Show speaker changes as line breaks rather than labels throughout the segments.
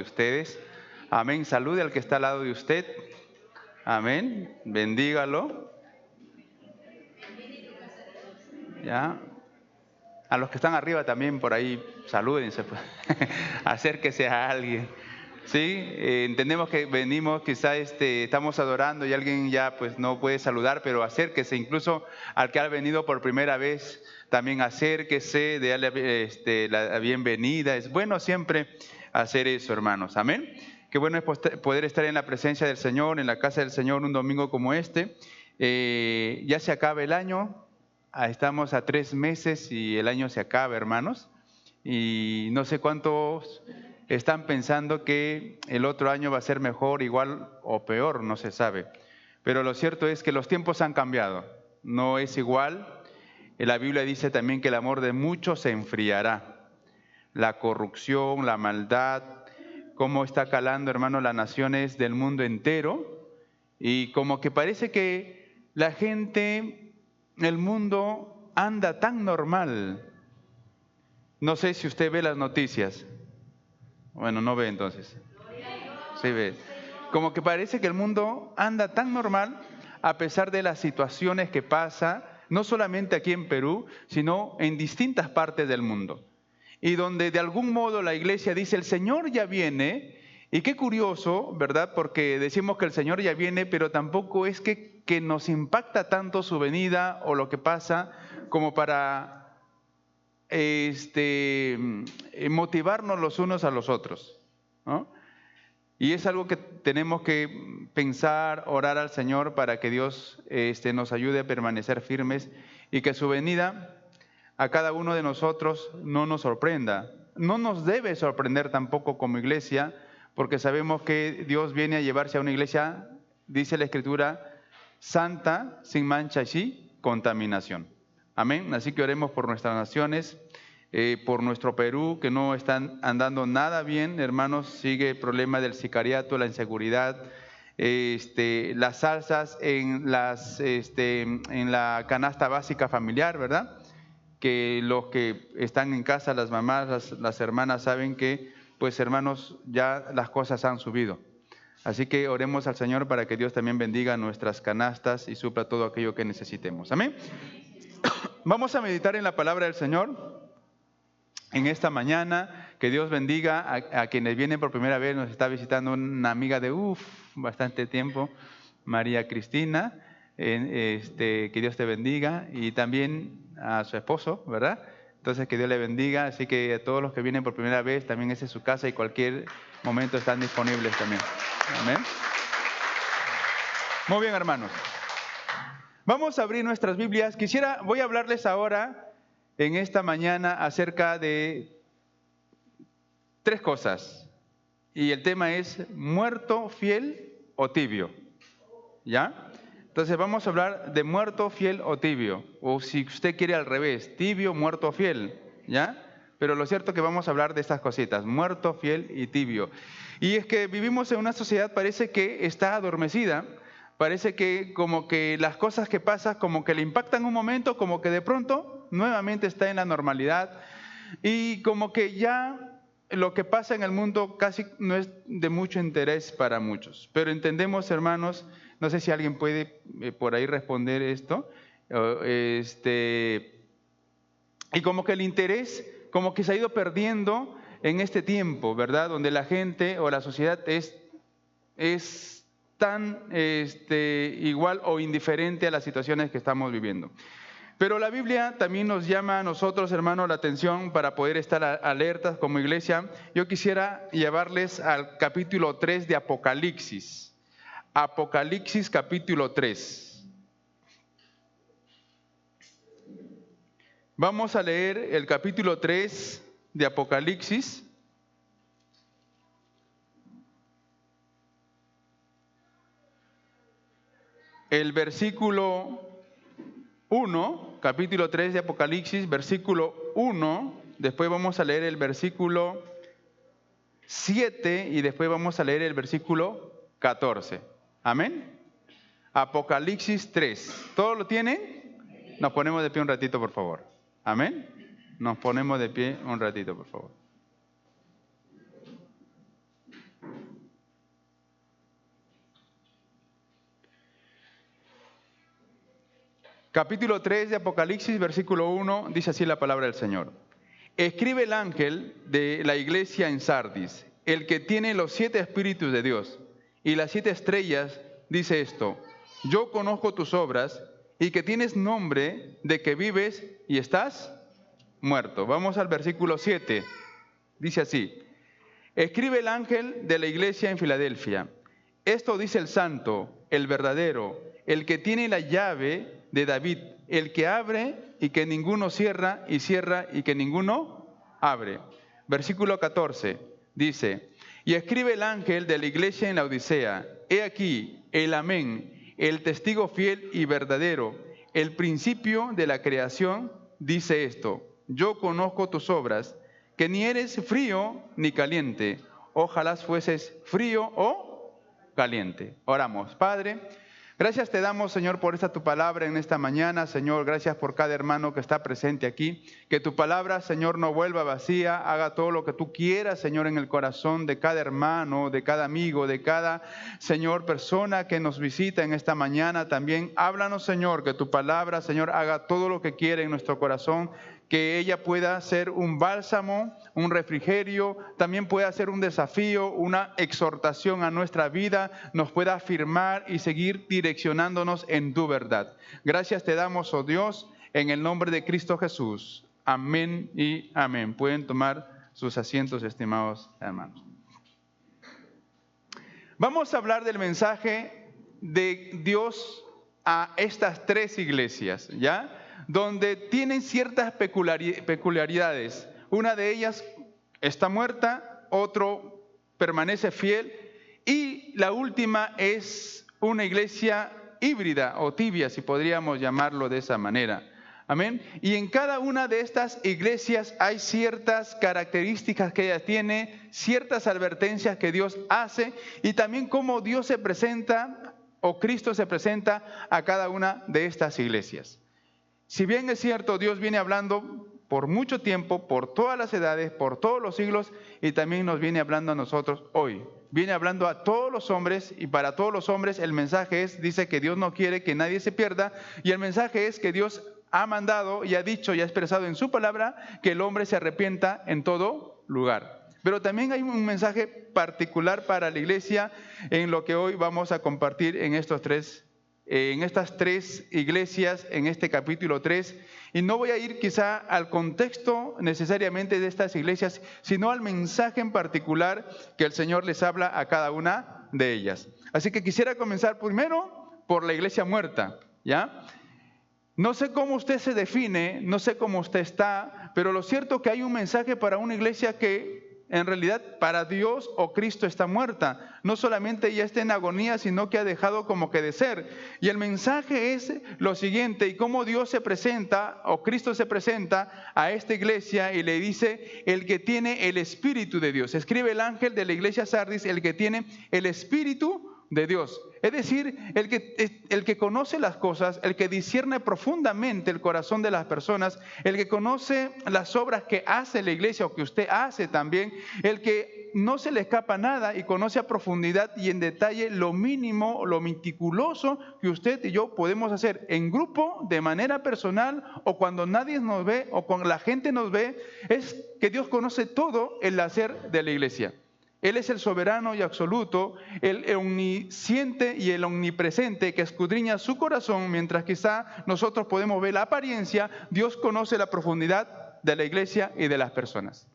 ustedes. Amén. Salude al que está al lado de usted. Amén. Bendígalo. ¿Ya? A los que están arriba también por ahí, salúdense. Acérquese a alguien. Sí, entendemos que venimos, quizá estamos adorando y alguien ya pues no puede saludar, pero acérquese, incluso al que ha venido por primera vez, también acérquese, déle la bienvenida. Es bueno siempre hacer eso, hermanos. Amén. Qué bueno es poder estar en la presencia del Señor, en la casa del Señor, un domingo como este. Ya se acaba el año, estamos a 3 meses y el año se acaba, hermanos. Y no sé cuántos están pensando que el otro año va a ser mejor, igual o peor, no se sabe. Pero lo cierto es que los tiempos han cambiado, no es igual. La Biblia dice también que el amor de muchos se enfriará. La corrupción, la maldad, cómo está calando, hermano, las naciones del mundo entero. Y como que parece que la gente, el mundo anda tan normal. No sé si usted ve las noticias. Bueno, no ve entonces. Sí ve. Como que parece que el mundo anda tan normal a pesar de las situaciones que pasa, no solamente aquí en Perú, sino en distintas partes del mundo. Y donde de algún modo la iglesia dice, el Señor ya viene. Y qué curioso, ¿verdad? Porque decimos que el Señor ya viene, pero tampoco es que nos impacta tanto su venida o lo que pasa como para motivarnos los unos a los otros, ¿no? Y es algo que tenemos que pensar, orar al Señor para que Dios nos ayude a permanecer firmes y que su venida a cada uno de nosotros no nos sorprenda. No nos debe sorprender tampoco como iglesia, porque sabemos que Dios viene a llevarse a una iglesia, dice la Escritura, santa, sin mancha y contaminación. Amén. Así que oremos por nuestras naciones, por nuestro Perú, que no están andando nada bien, hermanos. Sigue el problema del sicariato, la inseguridad, las alzas en la canasta básica familiar, ¿verdad? Que los que están en casa, las mamás, las hermanas, saben que, pues hermanos, ya las cosas han subido. Así que oremos al Señor para que Dios también bendiga nuestras canastas y supla todo aquello que necesitemos. Amén. Vamos a meditar en la palabra del Señor en esta mañana. Que Dios bendiga a quienes vienen por primera vez. Nos está visitando una amiga de bastante tiempo, María Cristina. Que Dios te bendiga, y también a su esposo, ¿verdad? Entonces que Dios le bendiga. Así que a todos los que vienen por primera vez, también esa es su casa y cualquier momento están disponibles también. Amén. Muy bien, hermanos. Vamos a abrir nuestras Biblias. Voy a hablarles ahora, en esta mañana, acerca de 3 cosas. Y el tema es muerto, fiel o tibio. ¿Ya? Entonces vamos a hablar de muerto, fiel o tibio. O si usted quiere al revés, tibio, muerto, fiel. ¿Ya? Pero lo cierto es que vamos a hablar de estas cositas, muerto, fiel y tibio. Y es que vivimos en una sociedad, parece que está adormecida. Parece que como que las cosas que pasan como que le impactan un momento, como que de pronto nuevamente está en la normalidad. Y como que ya lo que pasa en el mundo casi no es de mucho interés para muchos. Pero entendemos, hermanos, no sé si alguien puede por ahí responder esto. Y como que el interés como que se ha ido perdiendo en este tiempo, ¿verdad? Donde la gente o la sociedad es tan igual o indiferente a las situaciones que estamos viviendo. Pero la Biblia también nos llama a nosotros, hermanos, la atención para poder estar alertas como iglesia. Yo quisiera llevarles al capítulo 3 de Apocalipsis. Apocalipsis capítulo 3. Vamos a leer el capítulo 3 de Apocalipsis. El versículo 1, capítulo 3 de Apocalipsis, versículo 1. Después vamos a leer el versículo 7 y después vamos a leer el versículo 14. Amén. Apocalipsis 3. ¿Todo lo tienen? Nos ponemos de pie un ratito, por favor. Amén. Nos ponemos de pie un ratito, por favor. Capítulo 3 de Apocalipsis, versículo 1, dice así la palabra del Señor. Escribe el ángel de la iglesia en Sardis, el que tiene los 7 espíritus de Dios y las 7 estrellas, dice esto: yo conozco tus obras y que tienes nombre de que vives y estás muerto. Vamos al versículo 7. Dice así: escribe el ángel de la iglesia en Filadelfia. Esto dice el santo, el verdadero, el que tiene la llave de David, el que abre y que ninguno cierra, y cierra y que ninguno abre. Versículo 14 dice: y escribe el ángel de la iglesia en la Odisea. He aquí el amén, el testigo fiel y verdadero, el principio de la creación, dice esto: yo conozco tus obras, que ni eres frío ni caliente. Ojalá fueses frío o caliente. Oramos. Padre, gracias te damos, Señor, por esta tu palabra en esta mañana. Señor, gracias por cada hermano que está presente aquí. Que tu palabra, Señor, no vuelva vacía. Haga todo lo que tú quieras, Señor, en el corazón de cada hermano, de cada amigo, de cada, Señor, persona que nos visita en esta mañana. También háblanos, Señor, que tu palabra, Señor, haga todo lo que quiere en nuestro corazón. Que ella pueda ser un bálsamo, un refrigerio, también pueda ser un desafío, una exhortación a nuestra vida, nos pueda afirmar y seguir direccionándonos en tu verdad. Gracias te damos, oh Dios, en el nombre de Cristo Jesús. Amén y amén. Pueden tomar sus asientos, estimados hermanos. Vamos a hablar del mensaje de Dios a estas 3 iglesias, ¿ya? Donde tienen ciertas peculiaridades. Una de ellas está muerta, otro permanece fiel y la última es una iglesia híbrida o tibia, si podríamos llamarlo de esa manera. Amén. Y en cada una de estas iglesias hay ciertas características que ella tiene, ciertas advertencias que Dios hace y también cómo Dios se presenta o Cristo se presenta a cada una de estas iglesias. Si bien es cierto, Dios viene hablando por mucho tiempo, por todas las edades, por todos los siglos, y también nos viene hablando a nosotros hoy. Viene hablando a todos los hombres, y para todos los hombres el mensaje es, dice que Dios no quiere que nadie se pierda, y el mensaje es que Dios ha mandado y ha dicho y ha expresado en su palabra que el hombre se arrepienta en todo lugar. Pero también hay un mensaje particular para la iglesia en lo que hoy vamos a compartir en estas 3 iglesias, en este capítulo 3, y no voy a ir quizá al contexto necesariamente de estas iglesias, sino al mensaje en particular que el Señor les habla a cada una de ellas. Así que quisiera comenzar primero por la iglesia muerta, ¿ya? No sé cómo usted se define, no sé cómo usted está, pero lo cierto es que hay un mensaje para una iglesia que en realidad para Dios o Cristo está muerta. No solamente ya está en agonía, sino que ha dejado como que de ser. Y el mensaje es lo siguiente, y cómo Dios se presenta o Cristo se presenta a esta iglesia y le dice: el que tiene el Espíritu de Dios. Escribe el ángel de la iglesia Sardis: el que tiene el Espíritu de Dios. Es decir, el que conoce las cosas, el que discierne profundamente el corazón de las personas, el que conoce las obras que hace la iglesia o que usted hace también, el que no se le escapa nada y conoce a profundidad y en detalle lo mínimo, lo meticuloso que usted y yo podemos hacer en grupo, de manera personal o cuando nadie nos ve o cuando la gente nos ve, es que Dios conoce todo el hacer de la iglesia. Él es el soberano y absoluto, el omnisciente y el omnipresente que escudriña su corazón, mientras quizá nosotros podemos ver la apariencia. Dios conoce la profundidad de la iglesia y de las personas.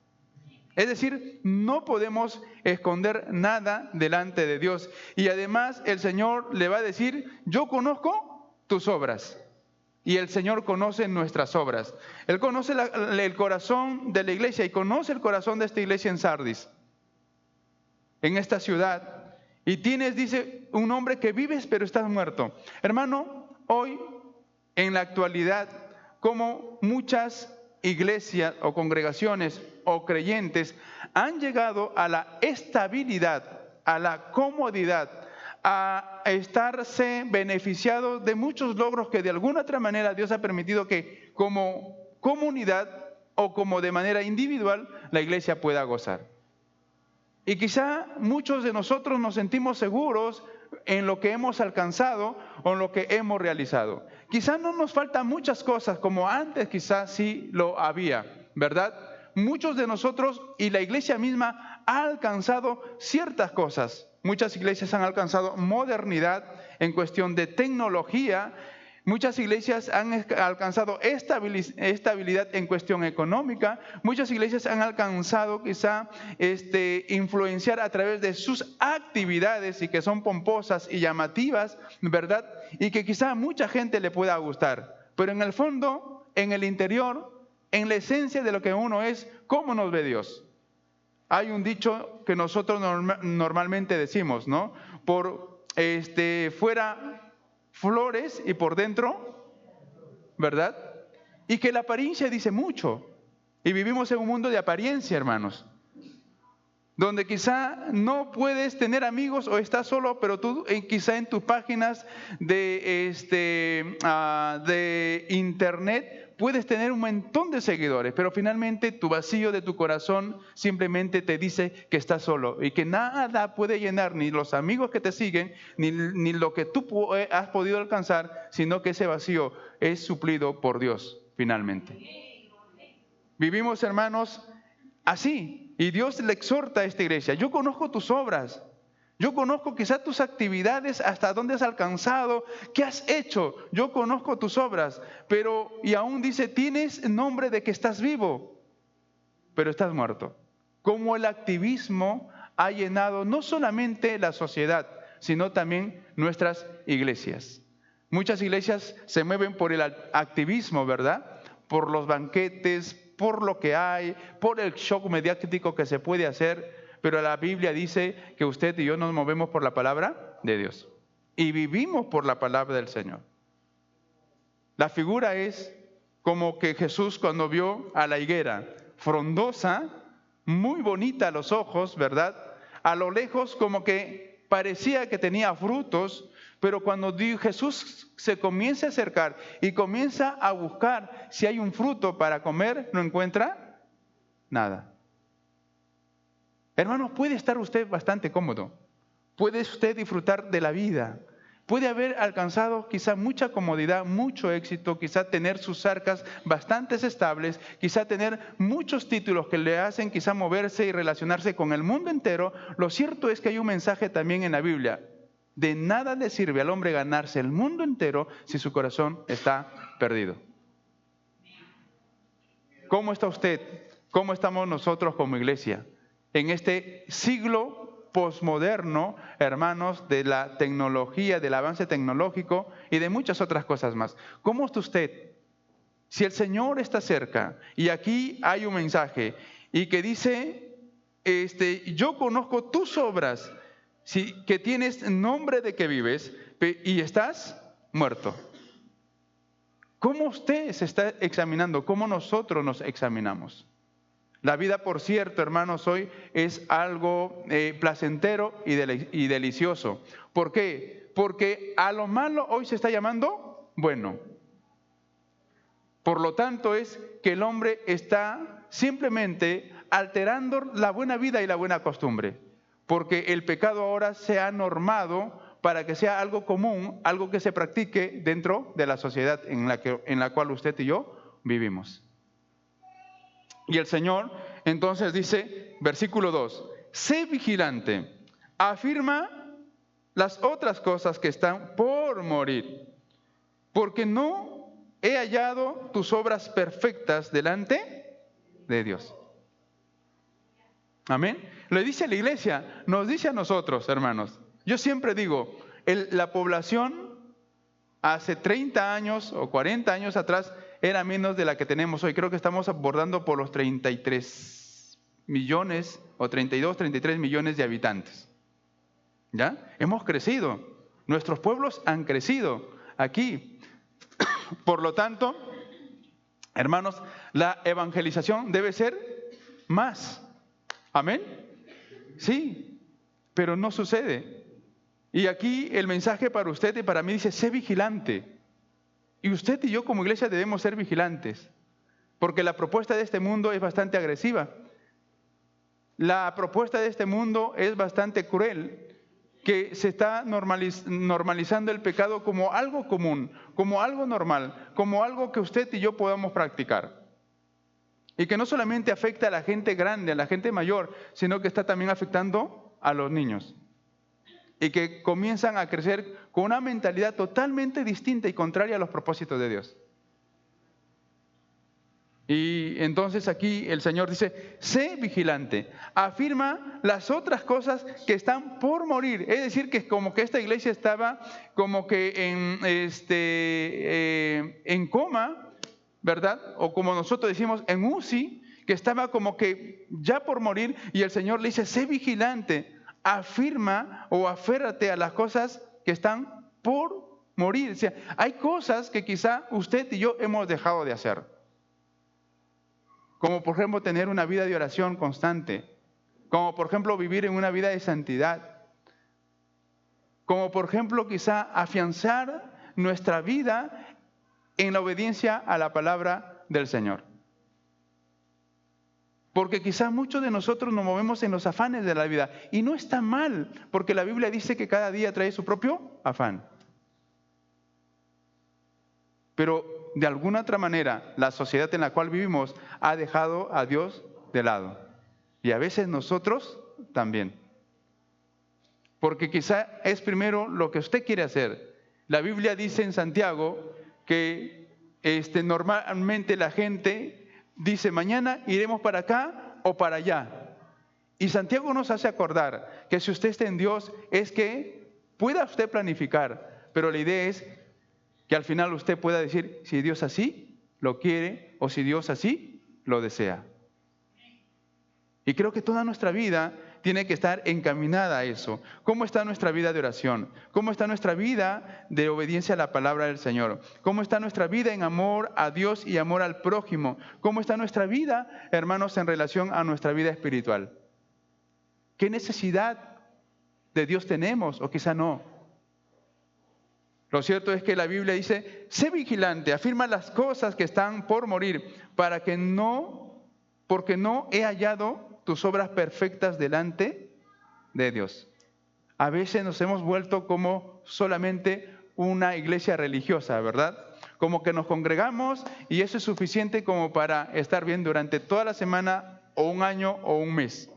Es decir, no podemos esconder nada delante de Dios. Y además el Señor le va a decir: yo conozco tus obras. Y el Señor conoce nuestras obras. Él conoce el corazón de la iglesia y conoce el corazón de esta iglesia en Sardis, en esta ciudad. Y tienes, dice, un hombre que vives pero estás muerto. Hermano, hoy en la actualidad, como muchas iglesias o congregaciones o creyentes han llegado a la estabilidad, a la comodidad, a estarse beneficiados de muchos logros que de alguna otra manera Dios ha permitido que como comunidad o como de manera individual la iglesia pueda gozar. Y quizá muchos de nosotros nos sentimos seguros en lo que hemos alcanzado o en lo que hemos realizado. Quizá no nos faltan muchas cosas como antes quizás sí lo había, ¿verdad? Muchos de nosotros y la iglesia misma ha alcanzado ciertas cosas. Muchas iglesias han alcanzado modernidad en cuestión de tecnología. Muchas iglesias han alcanzado estabilidad en cuestión económica. Muchas iglesias han alcanzado quizá influenciar a través de sus actividades y que son pomposas y llamativas, ¿verdad? Y que quizá a mucha gente le pueda gustar. Pero en el fondo, en el interior, en la esencia de lo que uno es, ¿cómo nos ve Dios? Hay un dicho que nosotros normalmente decimos, ¿no? Por fuera flores y por dentro, ¿verdad? Y que la apariencia dice mucho. Y vivimos en un mundo de apariencia, hermanos, donde quizá no puedes tener amigos o estás solo, pero tú quizá en tus páginas de internet puedes tener un montón de seguidores, pero finalmente tu vacío de tu corazón simplemente te dice que estás solo y que nada puede llenar ni los amigos que te siguen, ni lo que tú has podido alcanzar, sino que ese vacío es suplido por Dios finalmente. Vivimos, hermanos, así, y Dios le exhorta a esta iglesia: yo conozco tus obras, yo conozco quizás tus actividades, hasta dónde has alcanzado, qué has hecho, yo conozco tus obras, pero, y aún dice, tienes nombre de que estás vivo, pero estás muerto. Como el activismo ha llenado no solamente la sociedad, sino también nuestras iglesias. Muchas iglesias se mueven por el activismo, ¿verdad? Por los banquetes, por lo que hay, por el shock mediático que se puede hacer, pero la Biblia dice que usted y yo nos movemos por la palabra de Dios y vivimos por la palabra del Señor. La figura es como que Jesús cuando vio a la higuera frondosa, muy bonita a los ojos, ¿verdad? A lo lejos como que parecía que tenía frutos, pero cuando Jesús se comienza a acercar y comienza a buscar si hay un fruto para comer, no encuentra nada. Hermanos, puede estar usted bastante cómodo, puede usted disfrutar de la vida, puede haber alcanzado quizá mucha comodidad, mucho éxito, quizá tener sus arcas bastante estables, quizá tener muchos títulos que le hacen quizá moverse y relacionarse con el mundo entero. Lo cierto es que hay un mensaje también en la Biblia: de nada le sirve al hombre ganarse el mundo entero si su corazón está perdido. ¿Cómo está usted? ¿Cómo estamos nosotros como iglesia? En este siglo posmoderno, hermanos, de la tecnología, del avance tecnológico y de muchas otras cosas más. ¿Cómo está usted? Si el Señor está cerca, y aquí hay un mensaje, y que dice, yo conozco tus obras, que tienes nombre de que vives, y estás muerto. ¿Cómo usted se está examinando? ¿Cómo nosotros nos examinamos? La vida, por cierto, hermanos, hoy es algo placentero y delicioso. ¿Por qué? Porque a lo malo hoy se está llamando bueno. Por lo tanto, es que el hombre está simplemente alterando la buena vida y la buena costumbre. Porque el pecado ahora se ha normado para que sea algo común, algo que se practique dentro de la sociedad en la cual usted y yo vivimos. Y el Señor entonces dice, versículo 2, sé vigilante, afirma las otras cosas que están por morir, porque no he hallado tus obras perfectas delante de Dios. Amén. Le dice a la iglesia, nos dice a nosotros, hermanos. Yo siempre digo, la población hace 30 años o 40 años atrás era menos de la que tenemos hoy. Creo que estamos abordando por los 33 millones o 32, 33 millones de habitantes. ¿Ya? Hemos crecido. Nuestros pueblos han crecido aquí. Por lo tanto, hermanos, la evangelización debe ser más. ¿Amén? Sí, pero no sucede. Y aquí el mensaje para usted y para mí dice, sé vigilante. Y usted y yo como iglesia debemos ser vigilantes, porque la propuesta de este mundo es bastante agresiva. La propuesta de este mundo es bastante cruel. que se está normalizando el pecado como algo común, como algo normal, como algo que usted y yo podamos practicar. Y que no solamente afecta a la gente grande, a la gente mayor, sino que está también afectando a los niños. Y que comienzan a crecer con una mentalidad totalmente distinta y contraria a los propósitos de Dios. Y entonces aquí el Señor dice, sé vigilante, afirma las otras cosas que están por morir. Es decir, que como que esta iglesia estaba como que en coma, ¿verdad? O como nosotros decimos, en UCI, que estaba como que ya por morir, y el Señor le dice, sé vigilante, afirma o aférrate a las cosas que están por morir. O sea, hay cosas que quizá usted y yo hemos dejado de hacer. Como por ejemplo tener una vida de oración constante, como por ejemplo vivir en una vida de santidad, como por ejemplo quizá afianzar nuestra vida en la obediencia a la palabra del Señor. Porque quizá muchos de nosotros nos movemos en los afanes de la vida y no está mal, porque la Biblia dice que cada día trae su propio afán. Pero de alguna otra manera, la sociedad en la cual vivimos ha dejado a Dios de lado. Y a veces nosotros también. Porque quizá es primero lo que usted quiere hacer. La Biblia dice en Santiago que normalmente la gente dice, mañana iremos para acá o para allá. Y Santiago nos hace acordar que si usted está en Dios es que pueda usted planificar, pero la idea es que al final usted pueda decir si Dios así lo quiere o si Dios así lo desea. Y creo que toda nuestra vida tiene que estar encaminada a eso. ¿Cómo está nuestra vida de oración? ¿Cómo está nuestra vida de obediencia a la palabra del Señor? ¿Cómo está nuestra vida en amor a Dios y amor al prójimo? ¿Cómo está nuestra vida, hermanos, en relación a nuestra vida espiritual? ¿Qué necesidad de Dios tenemos o quizá no? Lo cierto es que la Biblia dice, sé vigilante, afirma las cosas que están por morir, porque no he hallado tus obras perfectas delante de Dios. A veces nos hemos vuelto como solamente una iglesia religiosa, ¿verdad? Como que nos congregamos y eso es suficiente como para estar bien durante toda la semana o un año o un mes.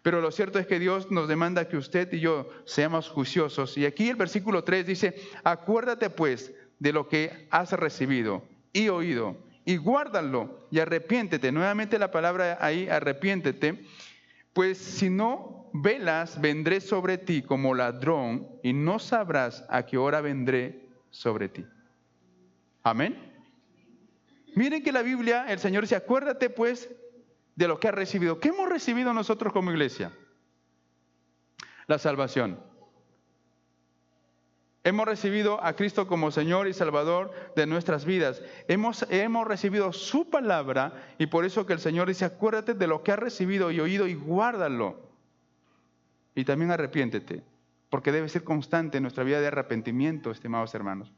Pero lo cierto es que Dios nos demanda que usted y yo seamos juiciosos. Y aquí el versículo 3 dice, acuérdate pues de lo que has recibido y oído, y guárdalo y arrepiéntete. Nuevamente la palabra ahí, arrepiéntete. Pues si no velas, vendré sobre ti como ladrón y no sabrás a qué hora vendré sobre ti. Amén. Miren que la Biblia, el Señor dice, acuérdate pues de lo que has recibido. ¿Qué hemos recibido nosotros como iglesia? La salvación. Hemos recibido a Cristo como Señor y Salvador de nuestras vidas. Hemos recibido su palabra y por eso que el Señor dice, acuérdate de lo que has recibido y oído y guárdalo. Y también arrepiéntete, porque debe ser constante nuestra vida de arrepentimiento, estimados hermanos.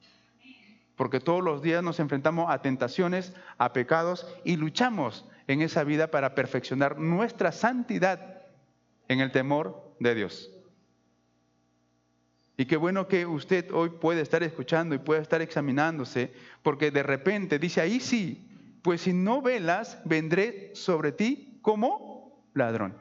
Porque todos los días nos enfrentamos a tentaciones, a pecados y luchamos en esa vida para perfeccionar nuestra santidad en el temor de Dios. Y qué bueno que usted hoy puede estar escuchando y puede estar examinándose, porque de repente dice, ahí sí, pues si no velas, vendré sobre ti como ladrón.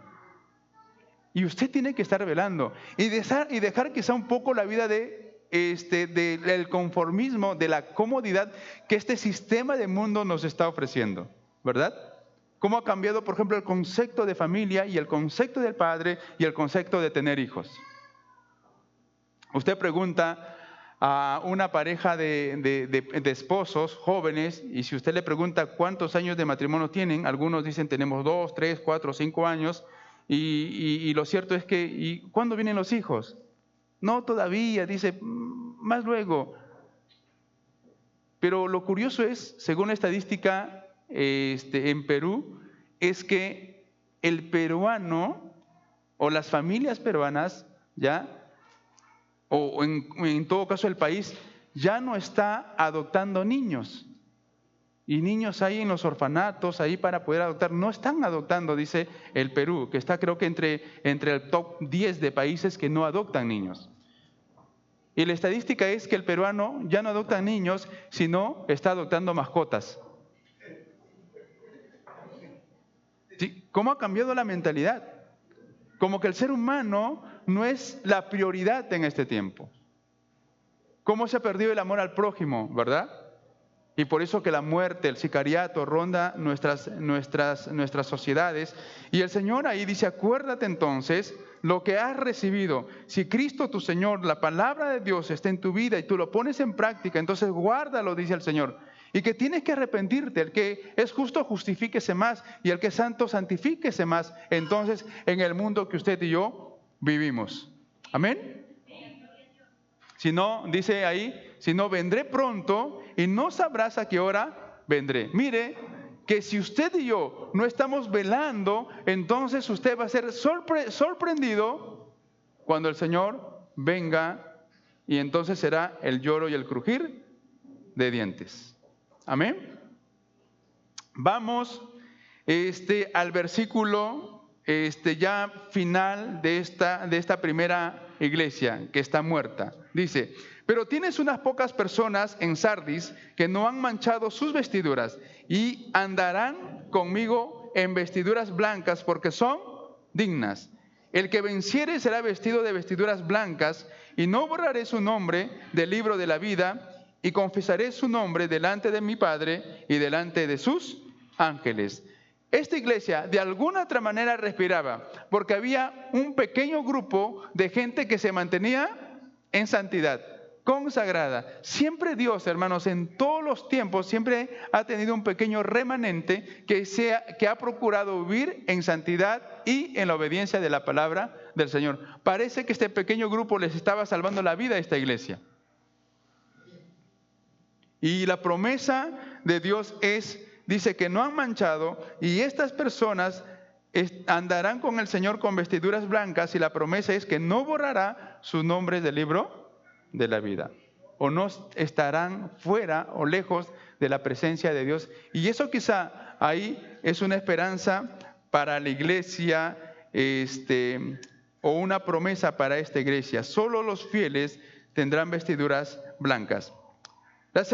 Y usted tiene que estar velando y dejar quizá un poco la vida del conformismo, de la comodidad que este sistema de mundo nos está ofreciendo, ¿verdad? Cómo ha cambiado, por ejemplo, el concepto de familia y el concepto del padre y el concepto de tener hijos. Usted pregunta a una pareja de esposos jóvenes y si usted le pregunta cuántos años de matrimonio tienen, algunos dicen tenemos 2, 3, 4, 5 años y lo cierto es que ¿y cuándo vienen los hijos? No, todavía, dice, más luego. Pero lo curioso es, según la estadística en Perú, es que el peruano o las familias peruanas, ya, o en todo caso el país, ya no está adoptando niños. Y niños hay en los orfanatos, ahí para poder adoptar. No están adoptando, dice el Perú, que está creo que entre el top 10 de países que no adoptan niños. Y la estadística es que el peruano ya no adopta niños, sino está adoptando mascotas. ¿Sí? ¿Cómo ha cambiado la mentalidad? Como que el ser humano no es la prioridad en este tiempo. ¿Cómo se ha perdido el amor al prójimo, verdad? Y por eso que la muerte, el sicariato ronda nuestras sociedades. Y el Señor ahí dice, acuérdate entonces lo que has recibido. Si Cristo tu Señor, la palabra de Dios está en tu vida y tú lo pones en práctica, entonces guárdalo, dice el Señor. Y que tienes que arrepentirte. El que es justo, justifíquese más. Y el que es santo, santifíquese más. Entonces, en el mundo que usted y yo vivimos. Amén. Si no, dice ahí, si no, vendré pronto y no sabrás a qué hora vendré. Mire que si usted y yo no estamos velando, entonces usted va a ser sorprendido cuando el Señor venga, y entonces será el lloro y el crujir de dientes. Amén. Vamos al versículo ya final de esta primera iglesia que está muerta. Dice, pero tienes unas pocas personas en Sardis que no han manchado sus vestiduras y andarán conmigo en vestiduras blancas porque son dignas. El que venciere será vestido de vestiduras blancas, y no borraré su nombre del libro de la vida, y confesaré su nombre delante de mi Padre y delante de sus ángeles. Esta iglesia de alguna otra manera respiraba, porque había un pequeño grupo de gente que se mantenía en santidad, consagrada. Siempre Dios, hermanos, en todos los tiempos, siempre ha tenido un pequeño remanente que ha procurado vivir en santidad y en la obediencia de la palabra del Señor. Parece que este pequeño grupo les estaba salvando la vida a esta iglesia. Y la promesa de Dios dice que no han manchado, y estas personas andarán con el Señor con vestiduras blancas, y la promesa es que no borrará sus nombres del libro de la vida, o no estarán fuera o lejos de la presencia de Dios. Y eso quizá ahí es una esperanza para la iglesia, o una promesa para esta iglesia. Solo los fieles tendrán vestiduras blancas. El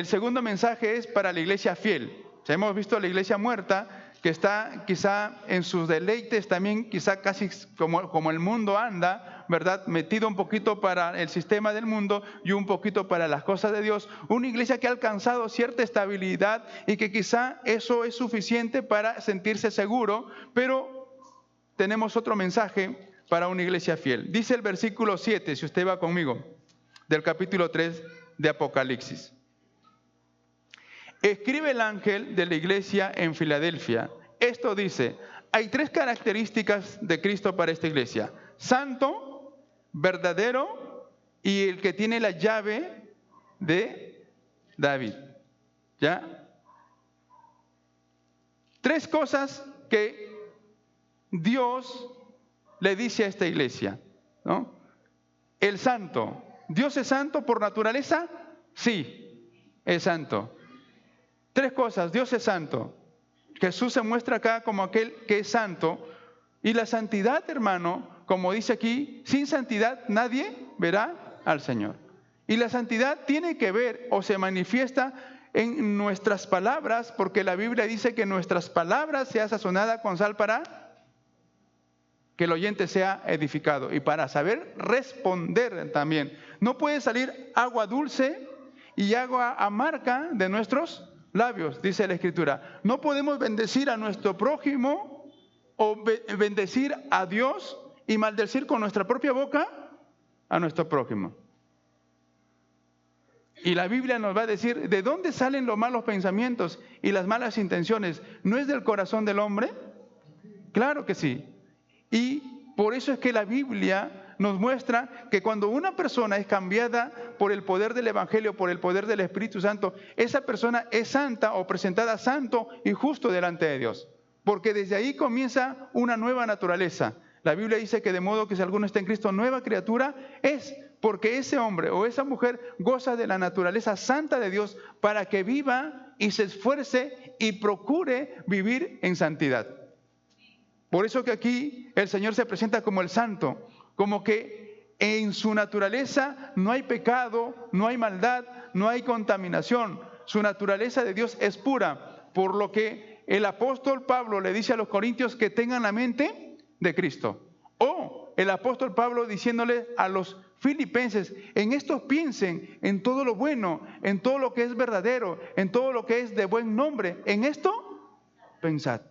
segundo mensaje es para la iglesia fiel. Ya hemos visto a la iglesia muerta, que está quizá en sus deleites también, quizá casi como el mundo anda, ¿verdad? Metido un poquito para el sistema del mundo y un poquito para las cosas de Dios. Una iglesia que ha alcanzado cierta estabilidad y que quizá eso es suficiente para sentirse seguro, pero tenemos otro mensaje para una iglesia fiel. Dice el versículo 7, si usted va conmigo, del capítulo 3 de Apocalipsis. Escribe el ángel de la iglesia en Filadelfia. Esto dice, hay 3 características de Cristo para esta iglesia: santo, verdadero y el que tiene la llave de David. ¿Ya? 3 cosas que Dios le dice a esta iglesia, ¿no? El santo. ¿Dios es santo por naturaleza? Sí, es santo. 3 cosas. Dios es santo. Jesús se muestra acá como aquel que es santo. Y la santidad, hermano, como dice aquí, sin santidad nadie verá al Señor. Y la santidad tiene que ver o se manifiesta en nuestras palabras, porque la Biblia dice que nuestras palabras sean sazonadas con sal para que el oyente sea edificado y para saber responder también. No puede salir agua dulce y agua amarga de nuestros labios, dice la Escritura. No podemos bendecir a nuestro prójimo o bendecir a Dios y maldecir con nuestra propia boca a nuestro prójimo. Y la Biblia nos va a decir de dónde salen los malos pensamientos y las malas intenciones. ¿No es del corazón del hombre? Claro que sí. Y por eso es que la Biblia nos muestra que cuando una persona es cambiada por el poder del Evangelio, por el poder del Espíritu Santo, esa persona es santa o presentada santo y justo delante de Dios. Porque desde ahí comienza una nueva naturaleza. La Biblia dice que de modo que si alguno está en Cristo, nueva criatura es. porque ese hombre o esa mujer goza de la naturaleza santa de Dios para que viva y se esfuerce y procure vivir en santidad. Por eso que aquí el Señor se presenta como el santo, como que en su naturaleza no hay pecado, no hay maldad, no hay contaminación. Su naturaleza de Dios es pura, por lo que el apóstol Pablo le dice a los corintios que tengan la mente de Cristo. O el apóstol Pablo diciéndole a los filipenses, en esto piensen, en todo lo bueno, en todo lo que es verdadero, en todo lo que es de buen nombre, en esto pensad.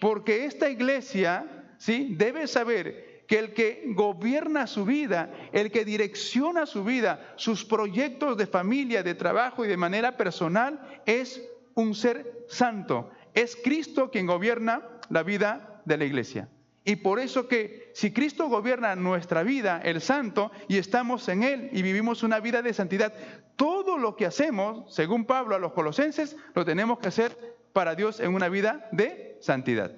Porque esta iglesia, ¿sí?, debe saber que el que gobierna su vida, el que direcciona su vida, sus proyectos de familia, de trabajo y de manera personal, es un ser santo. Es Cristo quien gobierna la vida de la iglesia. Y por eso que si Cristo gobierna nuestra vida, el santo, y estamos en Él y vivimos una vida de santidad, todo lo que hacemos, según Pablo a los colosenses, lo tenemos que hacer para Dios en una vida de santidad.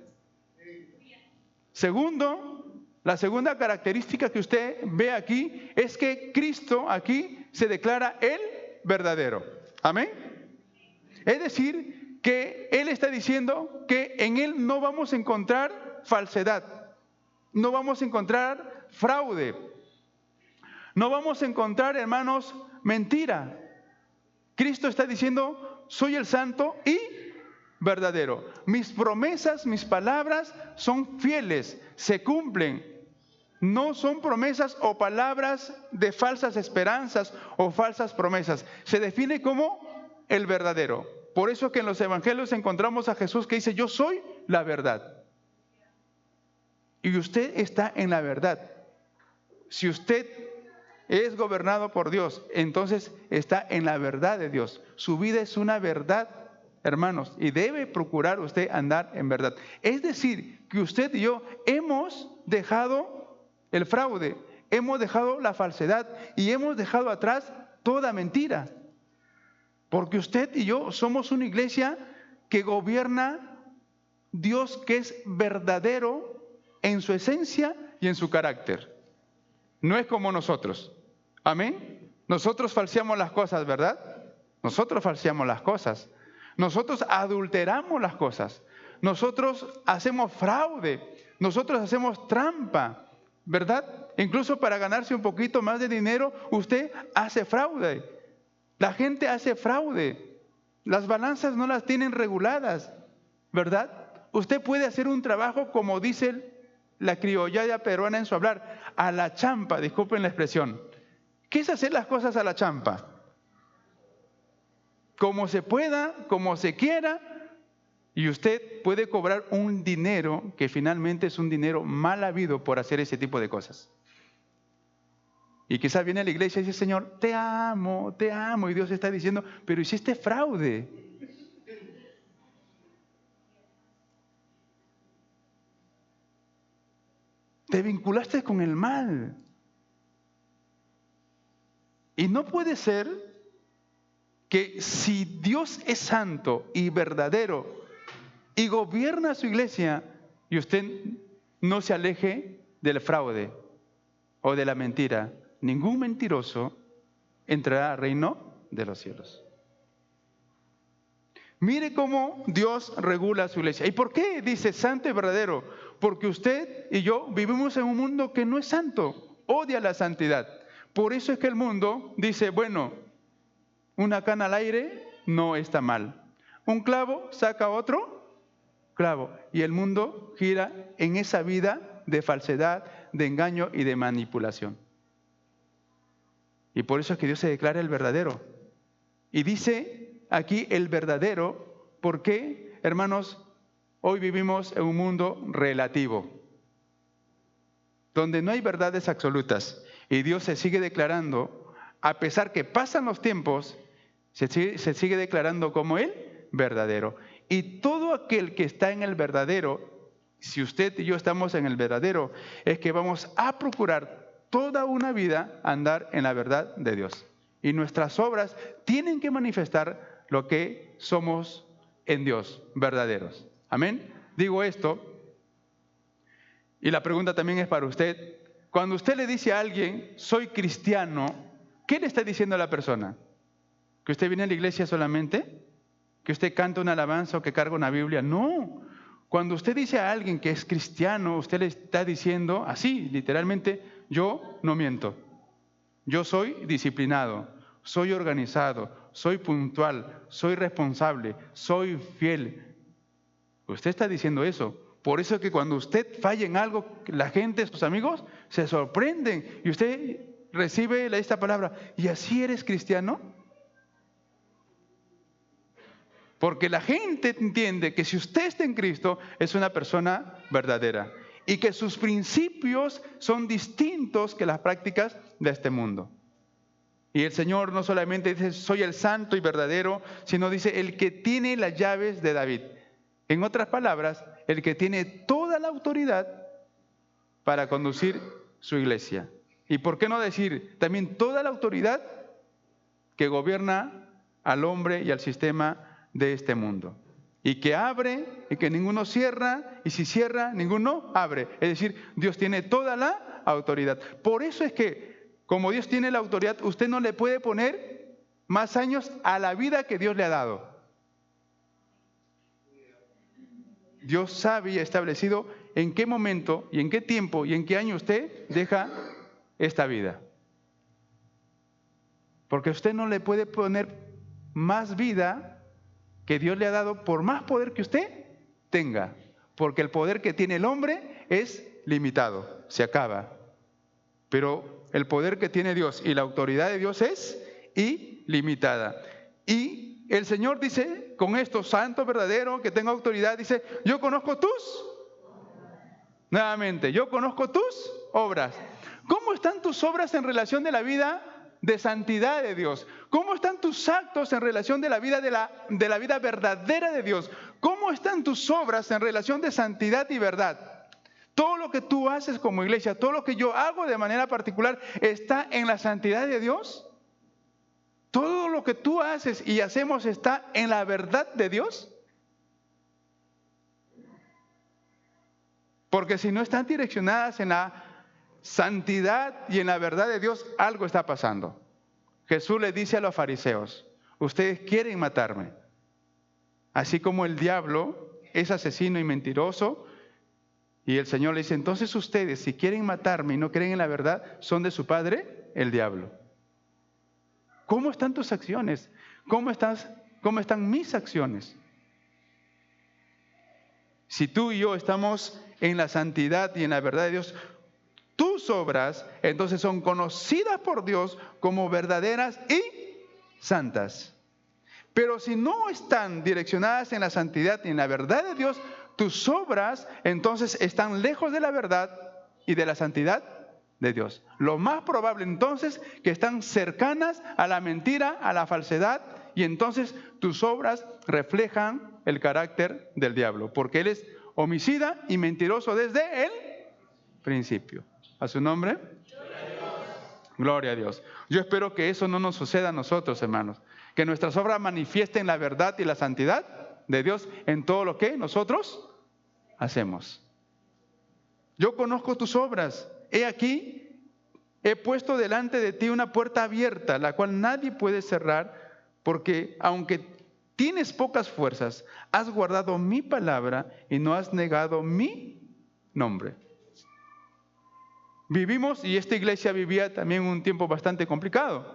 Segundo, la segunda característica que usted ve aquí es que Cristo aquí se declara el verdadero. Amén. Es decir, que Él está diciendo que en Él no vamos a encontrar falsedad, no vamos a encontrar fraude, no vamos a encontrar, hermanos, mentira. Cristo está diciendo, soy el santo y verdadero. Mis promesas, mis palabras son fieles, se cumplen. No son promesas o palabras de falsas esperanzas o falsas promesas. Se define como el verdadero. Por eso que en los evangelios encontramos a Jesús que dice, yo soy la verdad. Y usted está en la verdad. Si usted es gobernado por Dios, entonces está en la verdad de Dios. Su vida es una verdad, hermanos, y debe procurar usted andar en verdad. Es decir, que usted y yo hemos dejado el fraude, hemos dejado la falsedad y hemos dejado atrás toda mentira. Porque usted y yo somos una iglesia que gobierna Dios, que es verdadero en su esencia y en su carácter. No es como nosotros. Amén. Nosotros falseamos las cosas, ¿verdad? Nosotros falseamos las cosas. Nosotros adulteramos las cosas. Nosotros hacemos fraude. Nosotros hacemos trampa, ¿verdad? Incluso para ganarse un poquito más de dinero, usted hace fraude. La gente hace fraude. Las balanzas no las tienen reguladas, ¿verdad? Usted puede hacer un trabajo, como dice la criollada peruana en su hablar, a la champa, disculpen la expresión. ¿Qué es hacer las cosas a la champa? Como se pueda, como se quiera, y usted puede cobrar un dinero que finalmente es un dinero mal habido por hacer ese tipo de cosas. Y quizás viene a la iglesia y dice, Señor, te amo, y Dios está diciendo, pero hiciste fraude. Te vinculaste con el mal. Y no puede ser que si Dios es santo y verdadero y gobierna su iglesia y usted no se aleje del fraude o de la mentira, ningún mentiroso entrará al reino de los cielos. Mire cómo Dios regula su iglesia. ¿Y por qué dice santo y verdadero? Porque usted y yo vivimos en un mundo que no es santo, odia la santidad. Por eso es que el mundo dice, bueno, una cana al aire no está mal. Un clavo saca otro clavo. Y el mundo gira en esa vida de falsedad, de engaño y de manipulación. Y por eso es que Dios se declara el verdadero. Y dice aquí el verdadero, porque, hermanos, hoy vivimos en un mundo relativo, donde no hay verdades absolutas. Y Dios se sigue declarando, a pesar que pasan los tiempos, se sigue declarando como el verdadero. Y todo aquel que está en el verdadero, si usted y yo estamos en el verdadero, es que vamos a procurar toda una vida andar en la verdad de Dios. Y nuestras obras tienen que manifestar lo que somos en Dios, verdaderos. Amén. Digo esto, y la pregunta también es para usted. Cuando usted le dice a alguien, soy cristiano, ¿qué le está diciendo a la persona? ¿Que usted viene a la iglesia solamente? ¿Que usted canta una alabanza o que carga una Biblia? No. Cuando usted dice a alguien que es cristiano, usted le está diciendo así, literalmente, yo no miento. Yo soy disciplinado, soy organizado, soy puntual, soy responsable, soy fiel. Usted está diciendo eso. Por eso es que cuando usted falla en algo, la gente, sus amigos, se sorprenden. Y usted recibe esta palabra, ¿y así eres cristiano? Porque la gente entiende que si usted está en Cristo, es una persona verdadera. Y que sus principios son distintos que las prácticas de este mundo. Y el Señor no solamente dice, soy el santo y verdadero, sino dice, el que tiene las llaves de David. En otras palabras, el que tiene toda la autoridad para conducir su iglesia. ¿Y por qué no decir también toda la autoridad que gobierna al hombre y al sistema de este mundo? Y que abre y que ninguno cierra, y si cierra, ninguno abre. Es decir, Dios tiene toda la autoridad. Por eso es que, como Dios tiene la autoridad, usted no le puede poner más años a la vida que Dios le ha dado. Dios sabe y ha establecido en qué momento y en qué tiempo y en qué año usted deja esta vida. Porque usted no le puede poner más vida que Dios le ha dado por más poder que usted tenga. Porque el poder que tiene el hombre es limitado, se acaba. Pero el poder que tiene Dios y la autoridad de Dios es ilimitada. Y el Señor dice, con esto, santo, verdadero, que tengo autoridad, dice, yo conozco nuevamente, yo conozco tus obras. ¿Cómo están tus obras en relación de la vida de santidad de Dios? ¿Cómo están tus actos en relación de la vida de la vida verdadera de Dios? ¿Cómo están tus obras en relación de santidad y verdad? Todo lo que tú haces como iglesia, todo lo que yo hago de manera particular, ¿está en la santidad de Dios? ¿Todo lo que tú haces y hacemos está en la verdad de Dios? Porque si no están direccionadas en la santidad y en la verdad de Dios, algo está pasando. Jesús le dice a los fariseos, ustedes quieren matarme. Así como el diablo es asesino y mentiroso, y el Señor le dice, entonces ustedes, si quieren matarme y no creen en la verdad, son de su padre, el diablo. ¿Cómo están tus acciones? ¿Cómo están mis acciones? Si tú y yo estamos en la santidad y en la verdad de Dios, tus obras entonces son conocidas por Dios como verdaderas y santas. Pero si no están direccionadas en la santidad y en la verdad de Dios, tus obras entonces están lejos de la verdad y de la santidad de Dios. Lo más probable entonces que están cercanas a la mentira, a la falsedad, y entonces tus obras reflejan el carácter del diablo, porque él es homicida y mentiroso desde el principio. ¿A su nombre? Gloria a Dios. Yo espero que eso no nos suceda a nosotros, hermanos. Que nuestras obras manifiesten la verdad y la santidad de Dios en todo lo que nosotros hacemos. Yo conozco tus obras. He aquí, he puesto delante de ti una puerta abierta, la cual nadie puede cerrar, porque aunque tienes pocas fuerzas, has guardado mi palabra y no has negado mi nombre. Vivimos, y esta iglesia vivía también un tiempo bastante complicado.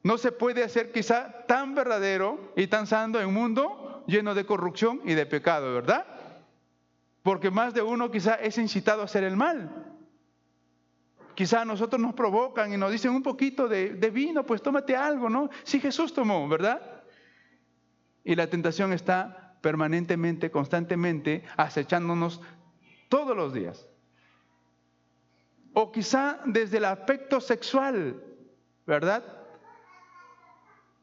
No se puede hacer quizá tan verdadero y tan santo en un mundo lleno de corrupción y de pecado, ¿verdad? Porque más de uno quizá es incitado a hacer el mal. Quizá a nosotros nos provocan y nos dicen un poquito de vino, pues tómate algo, ¿no? Sí, Jesús tomó, ¿verdad? Y la tentación está permanentemente, constantemente acechándonos todos los días. O quizá desde el aspecto sexual, ¿verdad?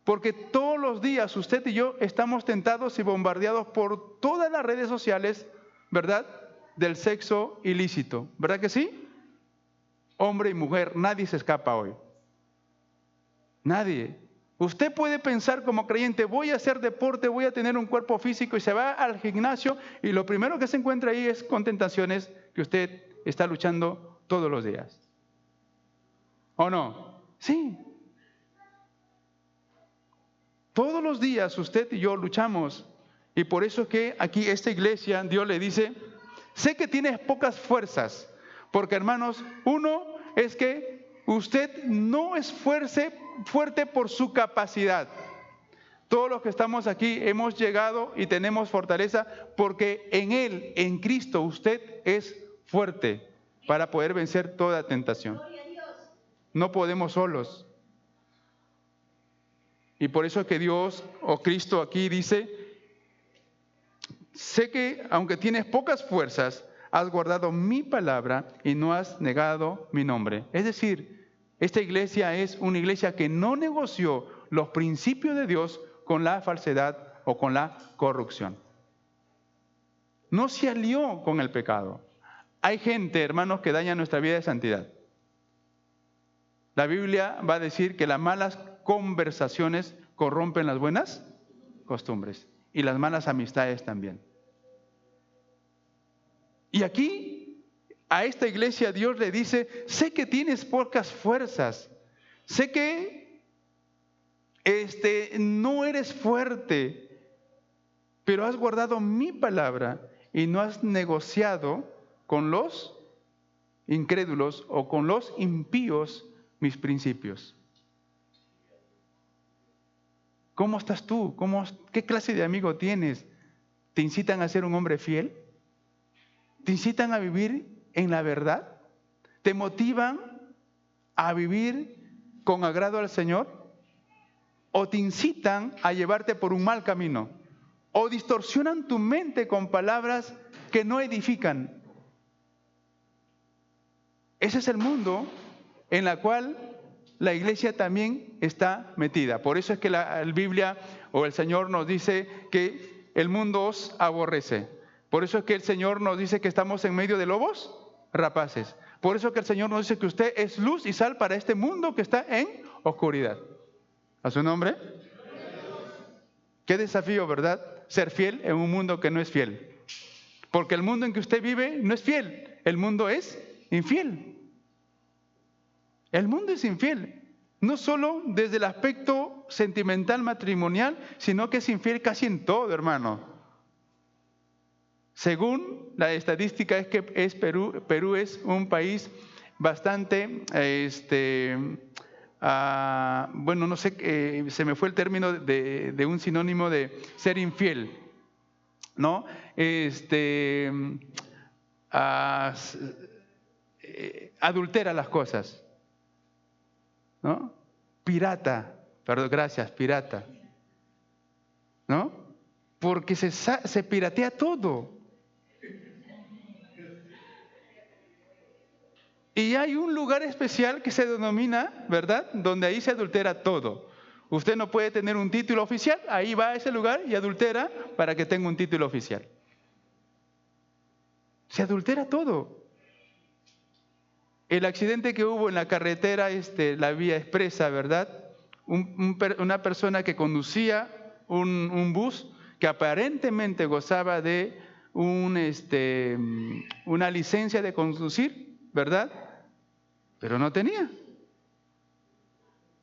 Porque todos los días usted y yo estamos tentados y bombardeados por todas las redes sociales, ¿verdad? Del sexo ilícito, ¿verdad que sí? Hombre y mujer, nadie se escapa hoy. Nadie. Usted puede pensar como creyente, voy a hacer deporte, voy a tener un cuerpo físico, y se va al gimnasio y lo primero que se encuentra ahí es con tentaciones que usted está luchando todos los días. ¿O no? Sí. Todos los días usted y yo luchamos. Y por eso es que aquí esta iglesia, Dios le dice, sé que tienes pocas fuerzas. Porque hermanos, uno es que usted no es fuerte por su capacidad. Todos los que estamos aquí hemos llegado y tenemos fortaleza porque en Él, en Cristo, usted es fuerte para poder vencer toda tentación. No podemos solos. Y por eso es que Dios o Cristo aquí dice, sé que aunque tienes pocas fuerzas, has guardado mi palabra y no has negado mi nombre. Es decir, esta iglesia es una iglesia que no negoció los principios de Dios con la falsedad o con la corrupción. No se alió con el pecado. Hay gente, hermanos, que daña nuestra vida de santidad. La Biblia va a decir que las malas conversaciones corrompen las buenas costumbres y las malas amistades también. Y aquí a esta iglesia Dios le dice, sé que tienes pocas fuerzas, sé que no eres fuerte, pero has guardado mi palabra y no has negociado con los incrédulos o con los impíos mis principios. ¿Cómo estás tú? ¿Qué clase de amigo tienes? ¿Te incitan a ser un hombre fiel? ¿Te incitan a vivir en la verdad? ¿Te motivan a vivir con agrado al Señor? ¿O te incitan a llevarte por un mal camino? ¿O distorsionan tu mente con palabras que no edifican? Ese es el mundo en el cual la iglesia también está metida. Por eso es que la Biblia o el Señor nos dice que el mundo os aborrece. Por eso es que el Señor nos dice que estamos en medio de lobos rapaces. Por eso es que el Señor nos dice que usted es luz y sal para este mundo que está en oscuridad. ¿A su nombre? Qué desafío, ¿verdad? Ser fiel en un mundo que no es fiel. Porque el mundo en que usted vive no es fiel. El mundo es infiel. El mundo es infiel. No solo desde el aspecto sentimental matrimonial, sino que es infiel casi en todo, hermano. Según la estadística es que Perú es un país bastante, bueno, no sé, se me fue el término de un sinónimo de ser infiel, ¿no? Adultera las cosas, ¿no? Pirata, perdón, gracias, pirata, ¿no? Porque se piratea todo. Y hay un lugar especial que se denomina, ¿verdad?, donde ahí se adultera todo. Usted no puede tener un título oficial, ahí va a ese lugar y adultera para que tenga un título oficial. Se adultera todo. El accidente que hubo en la carretera, la vía expresa, ¿verdad? Una persona que conducía un bus que aparentemente gozaba de una licencia de conducir, ¿verdad? Pero no tenía.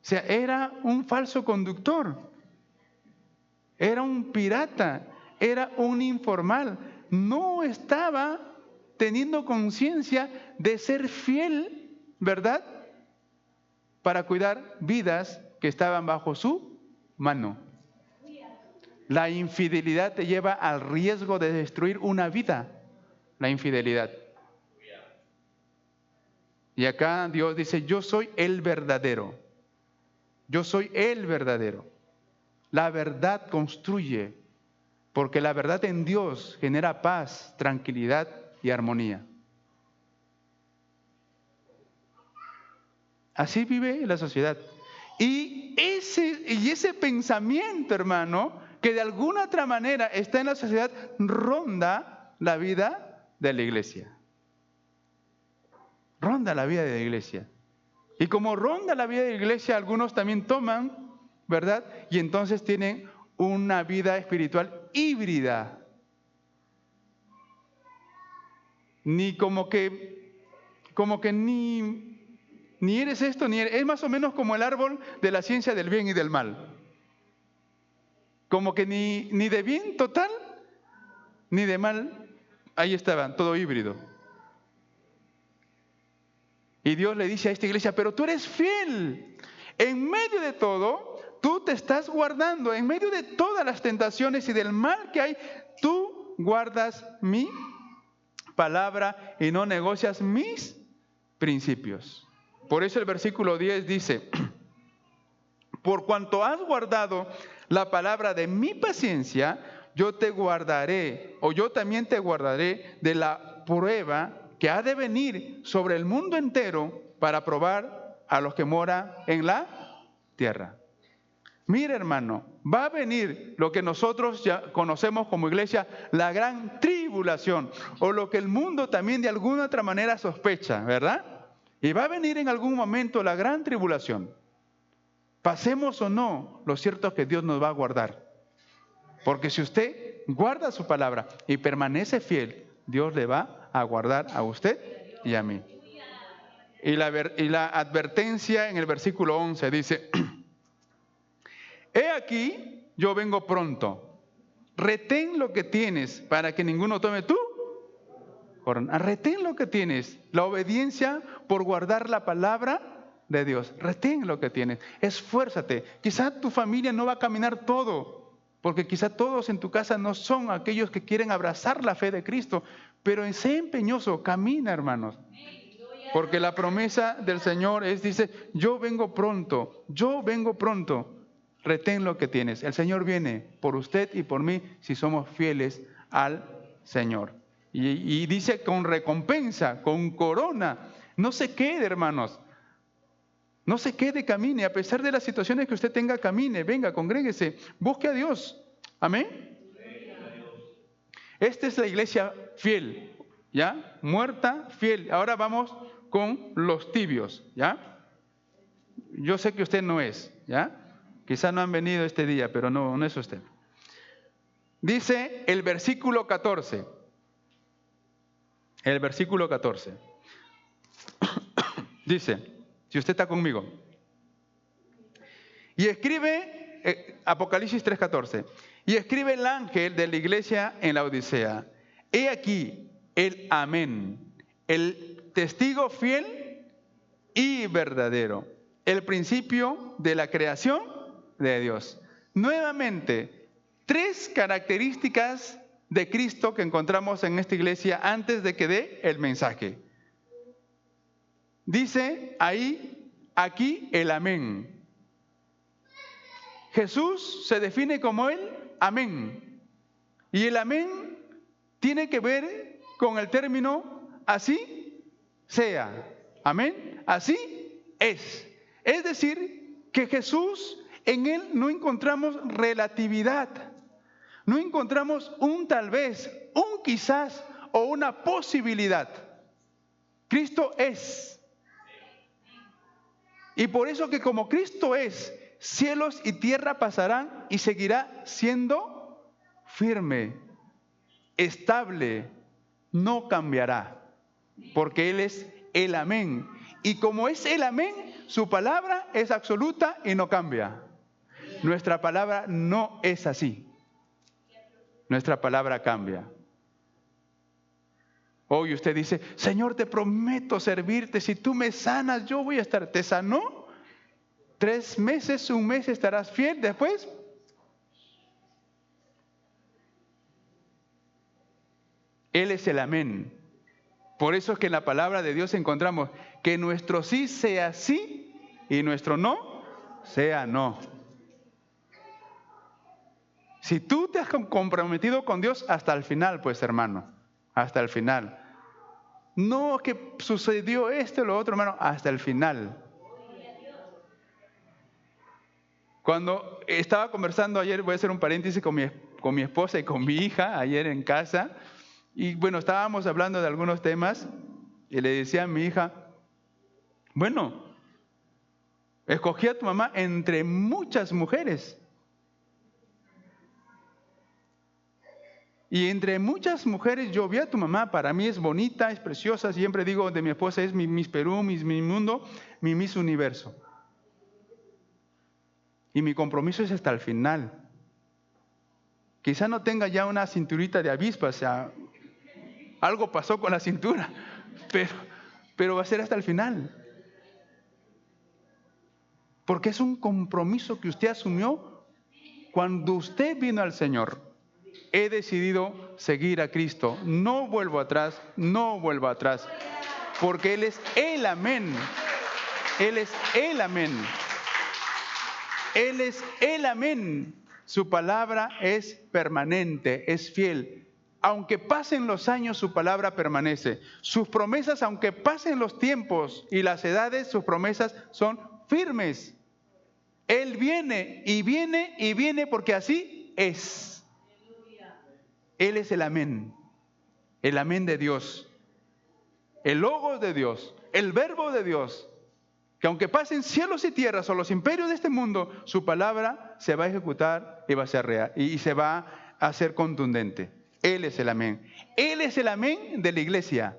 O sea, era un falso conductor, era un pirata, era un informal. No estaba teniendo conciencia de ser fiel, ¿verdad?, para cuidar vidas que estaban bajo su mano. La infidelidad te lleva al riesgo de destruir una vida, la infidelidad. Y acá Dios dice, yo soy el verdadero. Yo soy el verdadero. La verdad construye, porque la verdad en Dios genera paz, tranquilidad y armonía. Así vive la sociedad. Y ese pensamiento, hermano, que de alguna otra manera está en la sociedad, ronda la vida de la iglesia. Ronda la vida de la iglesia. Y como ronda la vida de la iglesia, algunos también toman, ¿verdad? Y entonces tienen una vida espiritual híbrida. Ni como que como que ni eres esto, ni eres... Es más o menos como el árbol de la ciencia del bien y del mal. Como que ni de bien total, ni de mal, ahí estaban, todo híbrido. Y Dios le dice a esta iglesia, pero tú eres fiel. En medio de todo, tú te estás guardando. En medio de todas las tentaciones y del mal que hay, tú guardas mi palabra y no negocias mis principios. Por eso el versículo 10 dice, por cuanto has guardado la palabra de mi paciencia, yo te guardaré, o yo también te guardaré de la prueba que ha de venir sobre el mundo entero para probar a los que moran en la tierra. Mira, hermano, va a venir lo que nosotros ya conocemos como iglesia, la gran tribulación, o lo que el mundo también de alguna otra manera sospecha, ¿verdad? Y va a venir en algún momento la gran tribulación. Pasemos o no, lo cierto es que Dios nos va a guardar. Porque si usted guarda su palabra y permanece fiel, Dios le va a guardar a usted y a mí. Y la advertencia en el versículo 11 dice, he aquí, yo vengo pronto. Retén lo que tienes para que ninguno tome tú. Retén lo que tienes. La obediencia por guardar la palabra de Dios. Retén lo que tienes. Esfuérzate. Quizá tu familia no va a caminar todo, porque quizá todos en tu casa no son aquellos que quieren abrazar la fe de Cristo, pero sé empeñoso, camina, hermanos. Porque la promesa del Señor dice, yo vengo pronto, yo vengo pronto. Retén lo que tienes. El Señor viene por usted y por mí si somos fieles al Señor. Y dice con recompensa, con corona. No se quede, hermanos. No se quede, camine. A pesar de las situaciones que usted tenga, camine. Venga, congréguese. Busque a Dios. Amén. Esta es la iglesia fiel. ¿Ya? Muerta, fiel. Ahora vamos con los tibios. ¿Ya? Yo sé que usted no es. ¿Ya? Quizá no han venido este día, pero no es usted. Dice el versículo 14. El versículo 14. Dice, si usted está conmigo. Y escribe, Apocalipsis 3:14. Y escribe el ángel de la iglesia en la Odisea. He aquí el amén, el testigo fiel y verdadero, el principio de la creación de Dios. Nuevamente, 3 características de Cristo que encontramos en esta iglesia antes de que dé el mensaje. Dice aquí el amén. Jesús se define como el amén. Y el amén tiene que ver con el término así sea. Amén. Así es. Es decir, que Jesús, en Él no encontramos relatividad. No encontramos un tal vez, un quizás o una posibilidad. Cristo es. Y por eso que como Cristo es, cielos y tierra pasarán y seguirá siendo firme, estable, no cambiará. Porque Él es el amén. Y como es el amén, su palabra es absoluta y no cambia. Nuestra palabra no es así. Nuestra palabra cambia. Hoy usted dice, Señor, te prometo servirte. Si tú me sanas, yo voy a estar. ¿Te sanó? 3 meses, 1 mes estarás fiel. Después, Él es el amén. Por eso es que en la palabra de Dios encontramos que nuestro sí sea sí y nuestro no sea no. Si tú te has comprometido con Dios hasta el final, pues hermano, hasta el final. No que sucedió esto o lo otro, hermano, hasta el final. Cuando estaba conversando ayer, voy a hacer un paréntesis con mi esposa y con mi hija ayer en casa, y bueno, estábamos hablando de algunos temas, y le decía a mi hija, bueno, escogí a tu mamá entre muchas mujeres. Y entre muchas mujeres yo vi a tu mamá, para mí es bonita, es preciosa, siempre digo de mi esposa es mi Miss Perú, mi mundo, mi Miss Universo. Y mi compromiso es hasta el final. Quizá no tenga ya una cinturita de avispa, o sea, algo pasó con la cintura, pero va a ser hasta el final. Porque es un compromiso que usted asumió cuando usted vino al Señor. He decidido seguir a Cristo. No vuelvo atrás, no vuelvo atrás. Porque Él es el amén. Él es el amén. Él es el amén. Su palabra es permanente, es fiel. Aunque pasen los años, su palabra permanece. Sus promesas, aunque pasen los tiempos y las edades, sus promesas son firmes. Él viene y viene y viene porque así es. Él es el amén de Dios, el logos de Dios, el verbo de Dios, que aunque pasen cielos y tierras o los imperios de este mundo, su palabra se va a ejecutar y va a ser real y se va a hacer contundente. Él es el amén. Él es el amén de la iglesia.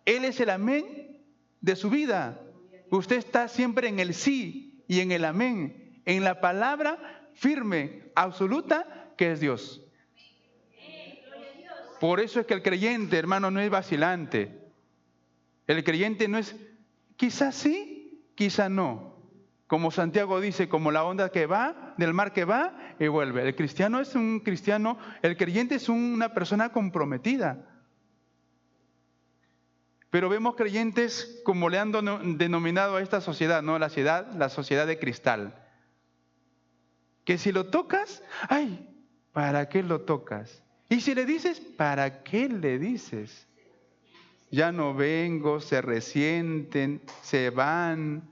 Él es el amén de su vida. Usted está siempre en el sí y en el amén, en la palabra firme, absoluta, que es Dios. Por eso es que el creyente, hermano, no es vacilante. El creyente no es, quizás sí, quizás no. Como Santiago dice, como la onda que va, del mar que va y vuelve. El cristiano es un cristiano, el creyente es una persona comprometida. Pero vemos creyentes, como le han denominado a esta sociedad, ¿no? La sociedad de cristal. Que si lo tocas, ¡ay! ¿Para qué lo tocas? Y si le dices, ¿para qué le dices? Ya no vengo, se resienten, se van.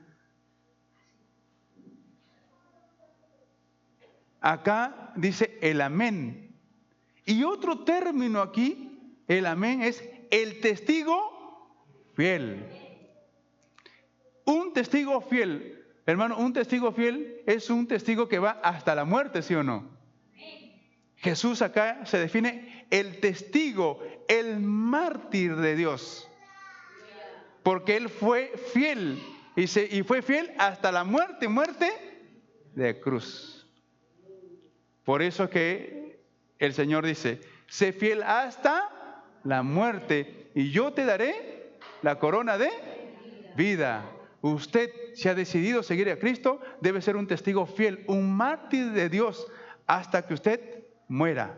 Acá dice el amén. Y otro término aquí, el amén, es el testigo fiel. Un testigo fiel, hermano, un testigo fiel es un testigo que va hasta la muerte, ¿sí o no? Jesús acá se define el testigo, el mártir de Dios. Porque Él fue fiel y fue fiel hasta la muerte de cruz. Por eso es que el Señor dice, sé fiel hasta la muerte y yo te daré la corona de vida. Usted, si ha decidido seguir a Cristo, debe ser un testigo fiel, un mártir de Dios hasta que usted muera.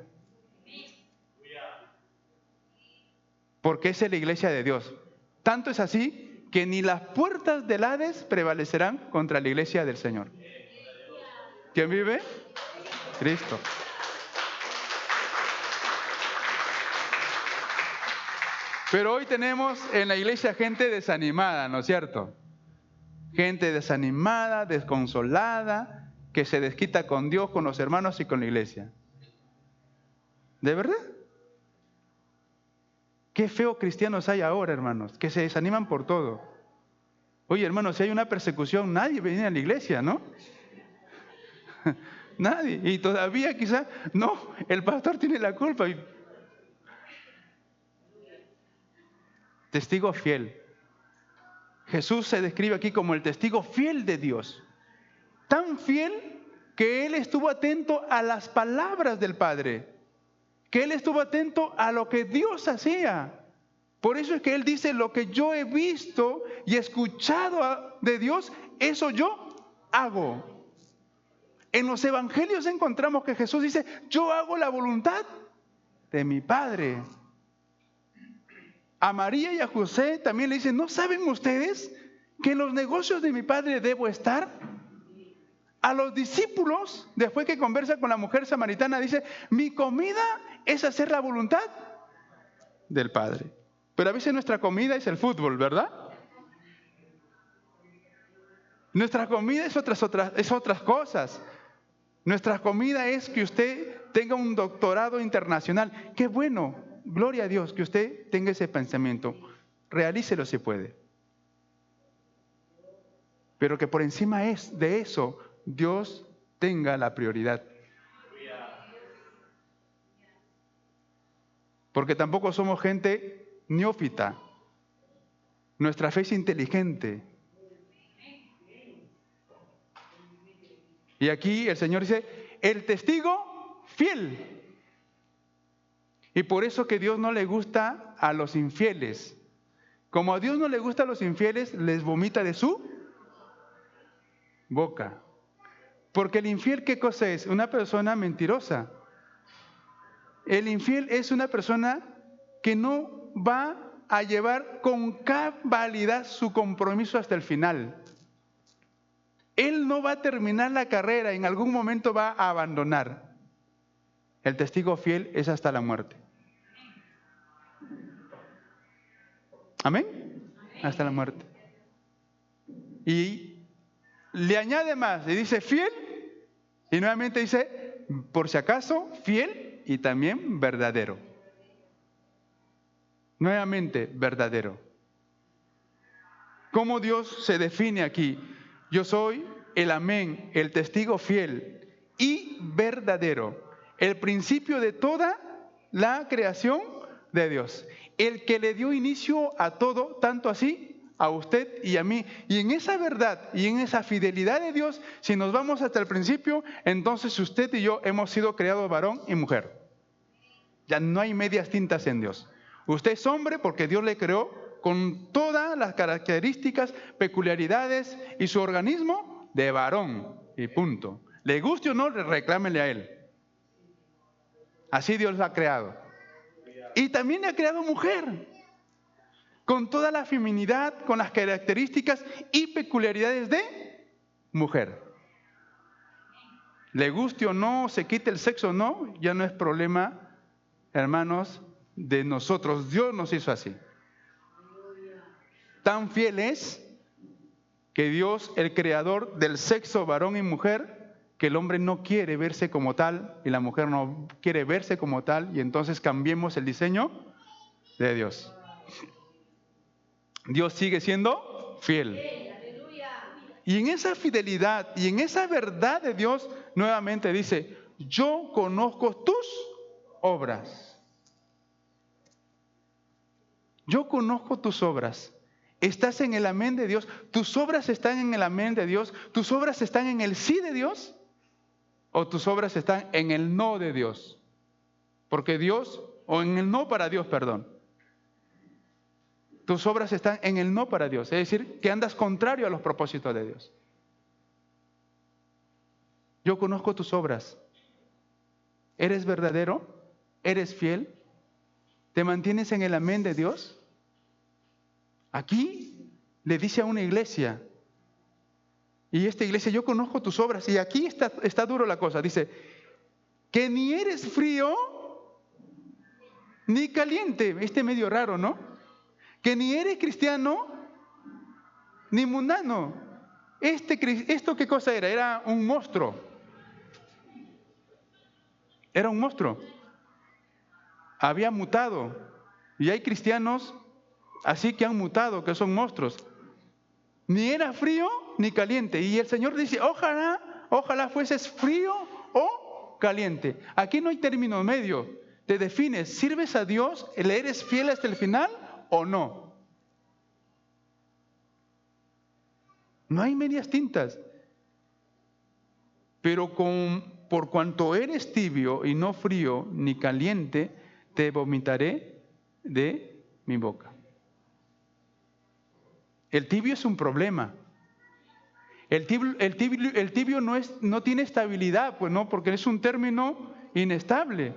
Porque esa es la iglesia de Dios. Tanto es así que ni las puertas del Hades prevalecerán contra la iglesia del Señor. ¿Quién vive? Cristo. Pero hoy tenemos en la iglesia gente desanimada, ¿no es cierto? Gente desanimada, desconsolada, que se desquita con Dios, con los hermanos y con la iglesia. ¿De verdad? Qué feo cristianos hay ahora, hermanos, que se desaniman por todo. Oye, hermanos, si hay una persecución, nadie viene a la iglesia, ¿no? Nadie. Y todavía quizás, no, el pastor tiene la culpa. Testigo fiel. Jesús se describe aquí como el testigo fiel de Dios. Tan fiel que Él estuvo atento a las palabras del Padre. Que Él estuvo atento a lo que Dios hacía. Por eso es que Él dice, lo que yo he visto y escuchado de Dios, eso yo hago. En los evangelios encontramos que Jesús dice, yo hago la voluntad de mi Padre. A María y a José también le dicen, ¿no saben ustedes que en los negocios de mi Padre debo estar? A los discípulos, después que conversa con la mujer samaritana, dice, mi comida es hacer la voluntad del Padre. Pero a veces nuestra comida es el fútbol, ¿verdad? Nuestra comida es otras cosas. Nuestra comida es que usted tenga un doctorado internacional. Qué bueno, gloria a Dios que usted tenga ese pensamiento. Realícelo si puede. Pero que por encima de eso, Dios tenga la prioridad. porque tampoco somos gente neófita. Nuestra fe es inteligente. Y aquí el Señor dice, el testigo fiel. Y por eso que Dios no le gusta a los infieles. Como a Dios no le gusta a los infieles, les vomita de su boca. Porque el infiel, ¿qué cosa es? Una persona mentirosa. El infiel es una persona que no va a llevar con cabalidad su compromiso hasta el final. Él no va a terminar la carrera, en algún momento va a abandonar. El testigo fiel es hasta la muerte. ¿Amén? Hasta la muerte. Y le añade más, y dice fiel, y nuevamente dice, por si acaso, fiel y también verdadero. Nuevamente, verdadero. ¿Cómo Dios se define aquí? Yo soy el amén, el testigo fiel y verdadero. El principio de toda la creación de Dios. El que le dio inicio a todo, tanto así a usted y a mí. Y en esa verdad y en esa fidelidad de Dios, si nos vamos hasta el principio, entonces usted y yo hemos sido creados varón y mujer. Ya no hay medias tintas en Dios. Usted es hombre porque Dios le creó con todas las características, peculiaridades y su organismo de varón. Y punto. Le guste o no, reclámele a él. Así Dios lo ha creado. Y también le ha creado mujer. Con toda la feminidad, con las características y peculiaridades de mujer. Le guste o no, se quite el sexo o no, ya no es problema, hermanos, de nosotros. Dios nos hizo así. Tan fiel es que Dios, el creador del sexo varón y mujer, que el hombre no quiere verse como tal y la mujer no quiere verse como tal, y entonces cambiemos el diseño de Dios. Dios sigue siendo fiel. Y en esa fidelidad y en esa verdad de Dios, nuevamente dice, yo conozco tus obras. Yo conozco tus obras. Estás en el amén de Dios. Tus obras están en el amén de Dios. Tus obras están en el sí de Dios. O tus obras están en el no de Dios. Porque Dios, o en el no para Dios, perdón. Tus obras están en el no para Dios. Es decir, que andas contrario a los propósitos de Dios. Yo conozco tus obras. ¿Eres verdadero? ¿Eres fiel? ¿Te mantienes en el amén de Dios? Aquí le dice a una iglesia, y esta iglesia, yo conozco tus obras, y aquí está duro la cosa, dice, que ni eres frío, ni caliente, medio raro, ¿no? Que ni eres cristiano, ni mundano. ¿Esto qué cosa era? Era un monstruo. Era un monstruo. Había mutado, y hay cristianos así que han mutado, que son monstruos. Ni era frío ni caliente. Y el Señor dice, ojalá fueses frío o caliente. Aquí no hay término medio. Te defines, ¿sirves a Dios? ¿Le eres fiel hasta el final o no? No hay medias tintas. Pero por cuanto eres tibio y no frío ni caliente, te vomitaré de mi boca. El tibio es un problema. El tibio no tiene estabilidad, pues no, porque es un término inestable.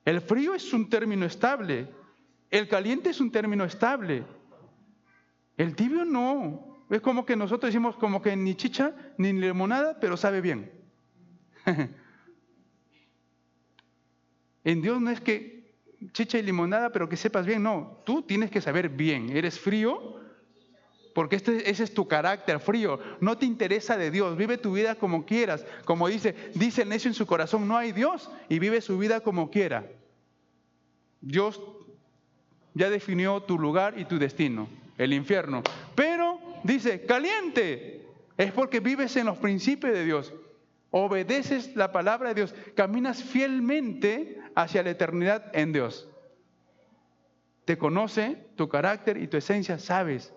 El frío es un término estable. El caliente es un término estable. El tibio no. Es como que nosotros decimos como que ni chicha ni limonada, pero sabe bien. En Dios no es que chicha y limonada, pero que sepas bien. No, tú tienes que saber bien. ¿Eres frío? Porque ese es tu carácter frío. No te interesa de Dios. Vive tu vida como quieras. Como dice el necio en su corazón, no hay Dios, y vive su vida como quiera. Dios ya definió tu lugar y tu destino, el infierno. Pero dice, caliente, es porque vives en los principios de Dios. Obedeces la palabra de Dios. Caminas fielmente hacia la eternidad en Dios. Te conoce tu carácter y tu esencia, sabes.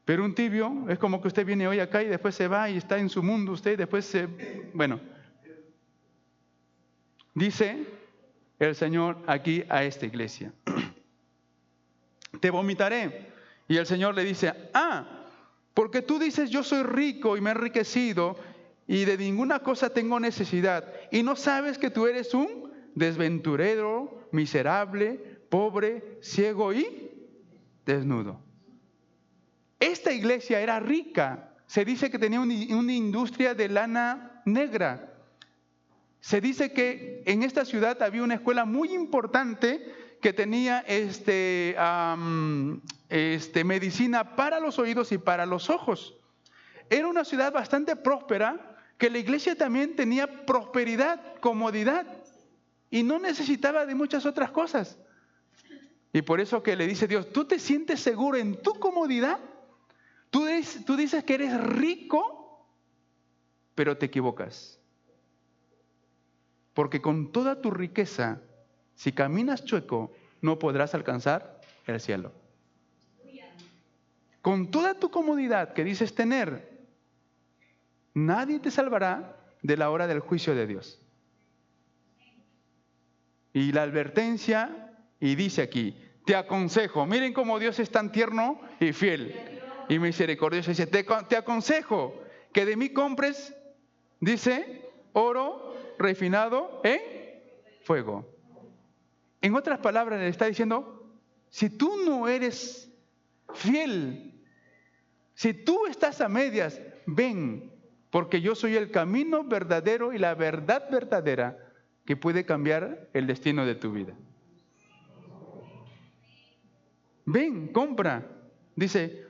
Pero un tibio es como que usted viene hoy acá y después se va y está en su mundo usted y después se... Bueno, dice el Señor aquí a esta iglesia. Te vomitaré. Y el Señor le dice, porque tú dices yo soy rico y me he enriquecido y de ninguna cosa tengo necesidad. Y no sabes que tú eres un desventurero, miserable, pobre, ciego y desnudo. Esta iglesia era rica. Se dice que tenía una industria de lana negra. Se dice que en esta ciudad había una escuela muy importante que tenía medicina para los oídos y para los ojos. Era una ciudad bastante próspera, que la iglesia también tenía prosperidad, comodidad, y no necesitaba de muchas otras cosas. Y por eso que le dice Dios, ¿tú te sientes seguro en tu comodidad? Tú dices que eres rico, pero te equivocas. Porque con toda tu riqueza, si caminas chueco, no podrás alcanzar el cielo. Con toda tu comodidad que dices tener, nadie te salvará de la hora del juicio de Dios. Y la advertencia, y dice aquí, te aconsejo, miren cómo Dios es tan tierno y fiel y misericordioso. Dice, te aconsejo que de mí compres, dice, oro refinado en fuego. En otras palabras, le está diciendo, si tú no eres fiel, si tú estás a medias, ven, porque yo soy el camino verdadero y la verdad verdadera que puede cambiar el destino de tu vida. Ven, compra, dice,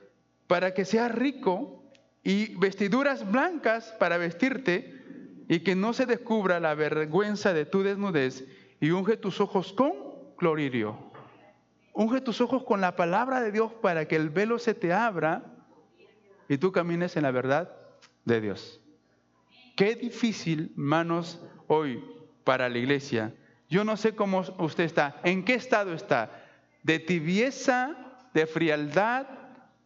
para que seas rico y vestiduras blancas para vestirte y que no se descubra la vergüenza de tu desnudez, y unge tus ojos con cloririo. Unge tus ojos con la palabra de Dios para que el velo se te abra y tú camines en la verdad de Dios. Qué difícil, hermanos, hoy para la iglesia. Yo no sé cómo usted está, en qué estado está, de tibieza, de frialdad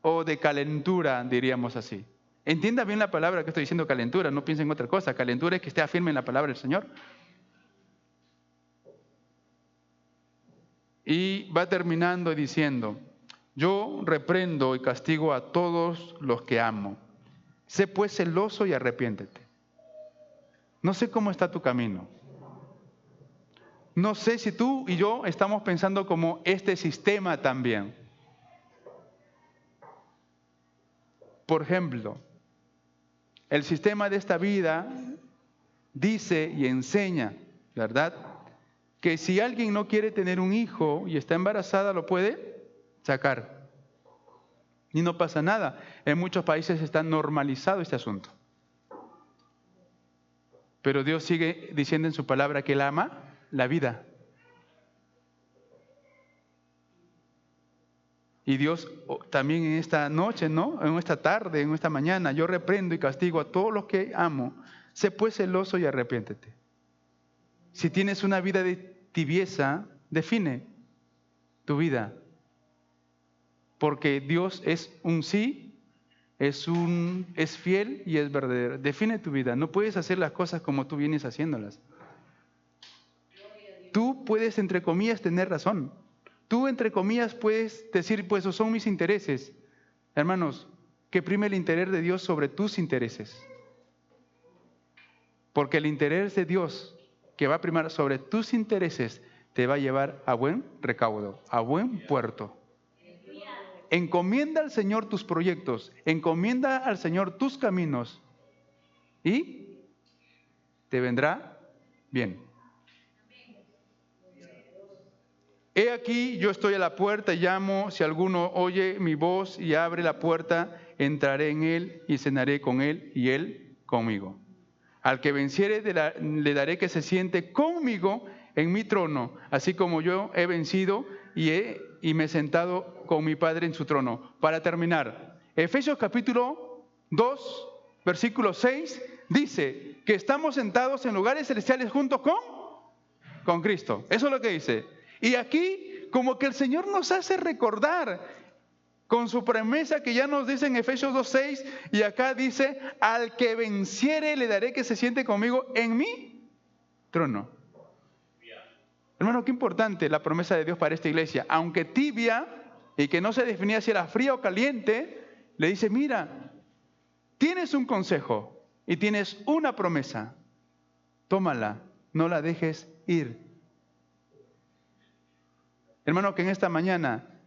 o de calentura, diríamos así. Entienda bien la palabra que estoy diciendo, calentura, no piensen en otra cosa. Calentura es que esté firme en la palabra del Señor. Y va terminando diciendo, yo reprendo y castigo a todos los que amo. Sé pues celoso y arrepiéntete. No sé cómo está tu camino. No sé si tú y yo estamos pensando como este sistema también. Por ejemplo, el sistema de esta vida dice y enseña, ¿verdad?, que si alguien no quiere tener un hijo y está embarazada, lo puede sacar. Y no pasa nada. En muchos países está normalizado este asunto. Pero Dios sigue diciendo en su palabra que Él ama la vida. Y Dios también en esta noche, ¿no?, en esta tarde, en esta mañana, yo reprendo y castigo a todos los que amo. Sé pues celoso y arrepiéntete. Si tienes una vida de tibieza, define tu vida. Porque Dios es un sí, es fiel y es verdadero. Define tu vida. No puedes hacer las cosas como tú vienes haciéndolas. Tú puedes, entre comillas, tener razón. Tú, entre comillas, puedes decir, pues, esos son mis intereses. Hermanos, que prime el interés de Dios sobre tus intereses. Porque el interés de Dios, que va a primar sobre tus intereses, te va a llevar a buen recaudo, a buen puerto. Encomienda al Señor tus proyectos, encomienda al Señor tus caminos y te vendrá bien. He aquí, yo estoy a la puerta y llamo. Si alguno oye mi voz y abre la puerta, entraré en él y cenaré con él y él conmigo. Al que venciere le daré que se siente conmigo en mi trono, así como yo he vencido y me he sentado con mi Padre en su trono. Para terminar, Efesios capítulo 2, versículo 6, dice que estamos sentados en lugares celestiales juntos con con Cristo. Eso es lo que dice. Y aquí como que el Señor nos hace recordar con su promesa que ya nos dice en Efesios 2:6, y acá dice, al que venciere le daré que se siente conmigo en mi trono. Hermano, qué importante la promesa de Dios para esta iglesia. Aunque tibia y que no se definía si era fría o caliente, le dice, mira, tienes un consejo y tienes una promesa. Tómala, no la dejes ir. Hermano, que en esta mañana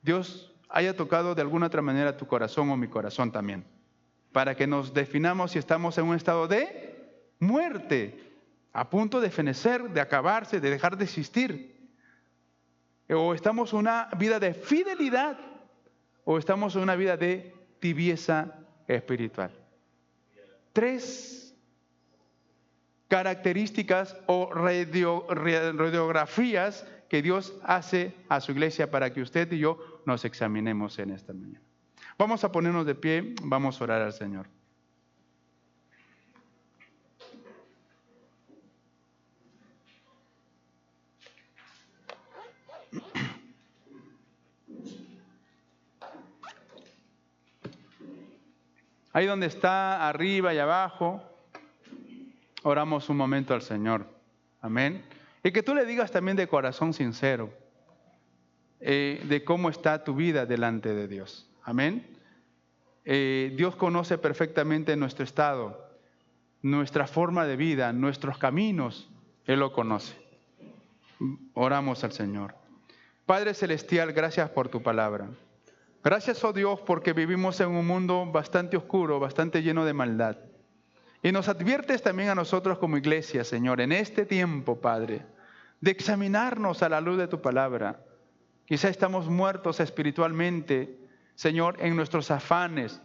Dios haya tocado de alguna otra manera tu corazón o mi corazón también, para que nos definamos si estamos en un estado de muerte, a punto de fenecer, de acabarse, de dejar de existir, o estamos en una vida de fidelidad, o estamos en una vida de tibieza espiritual. 3 características o radiografías que Dios hace a su iglesia para que usted y yo nos examinemos en esta mañana. Vamos a ponernos de pie, vamos a orar al Señor. Ahí donde está, arriba y abajo, oramos un momento al Señor. Amén. Y que tú le digas también de corazón sincero de cómo está tu vida delante de Dios. Amén. Dios conoce perfectamente nuestro estado, nuestra forma de vida, nuestros caminos. Él lo conoce. Oramos al Señor. Padre Celestial, gracias por tu palabra. Gracias, oh Dios, porque vivimos en un mundo bastante oscuro, bastante lleno de maldad. Y nos adviertes también a nosotros como iglesia, Señor, en este tiempo, Padre, de examinarnos a la luz de tu palabra. Quizá estamos muertos espiritualmente, Señor, en nuestros afanes,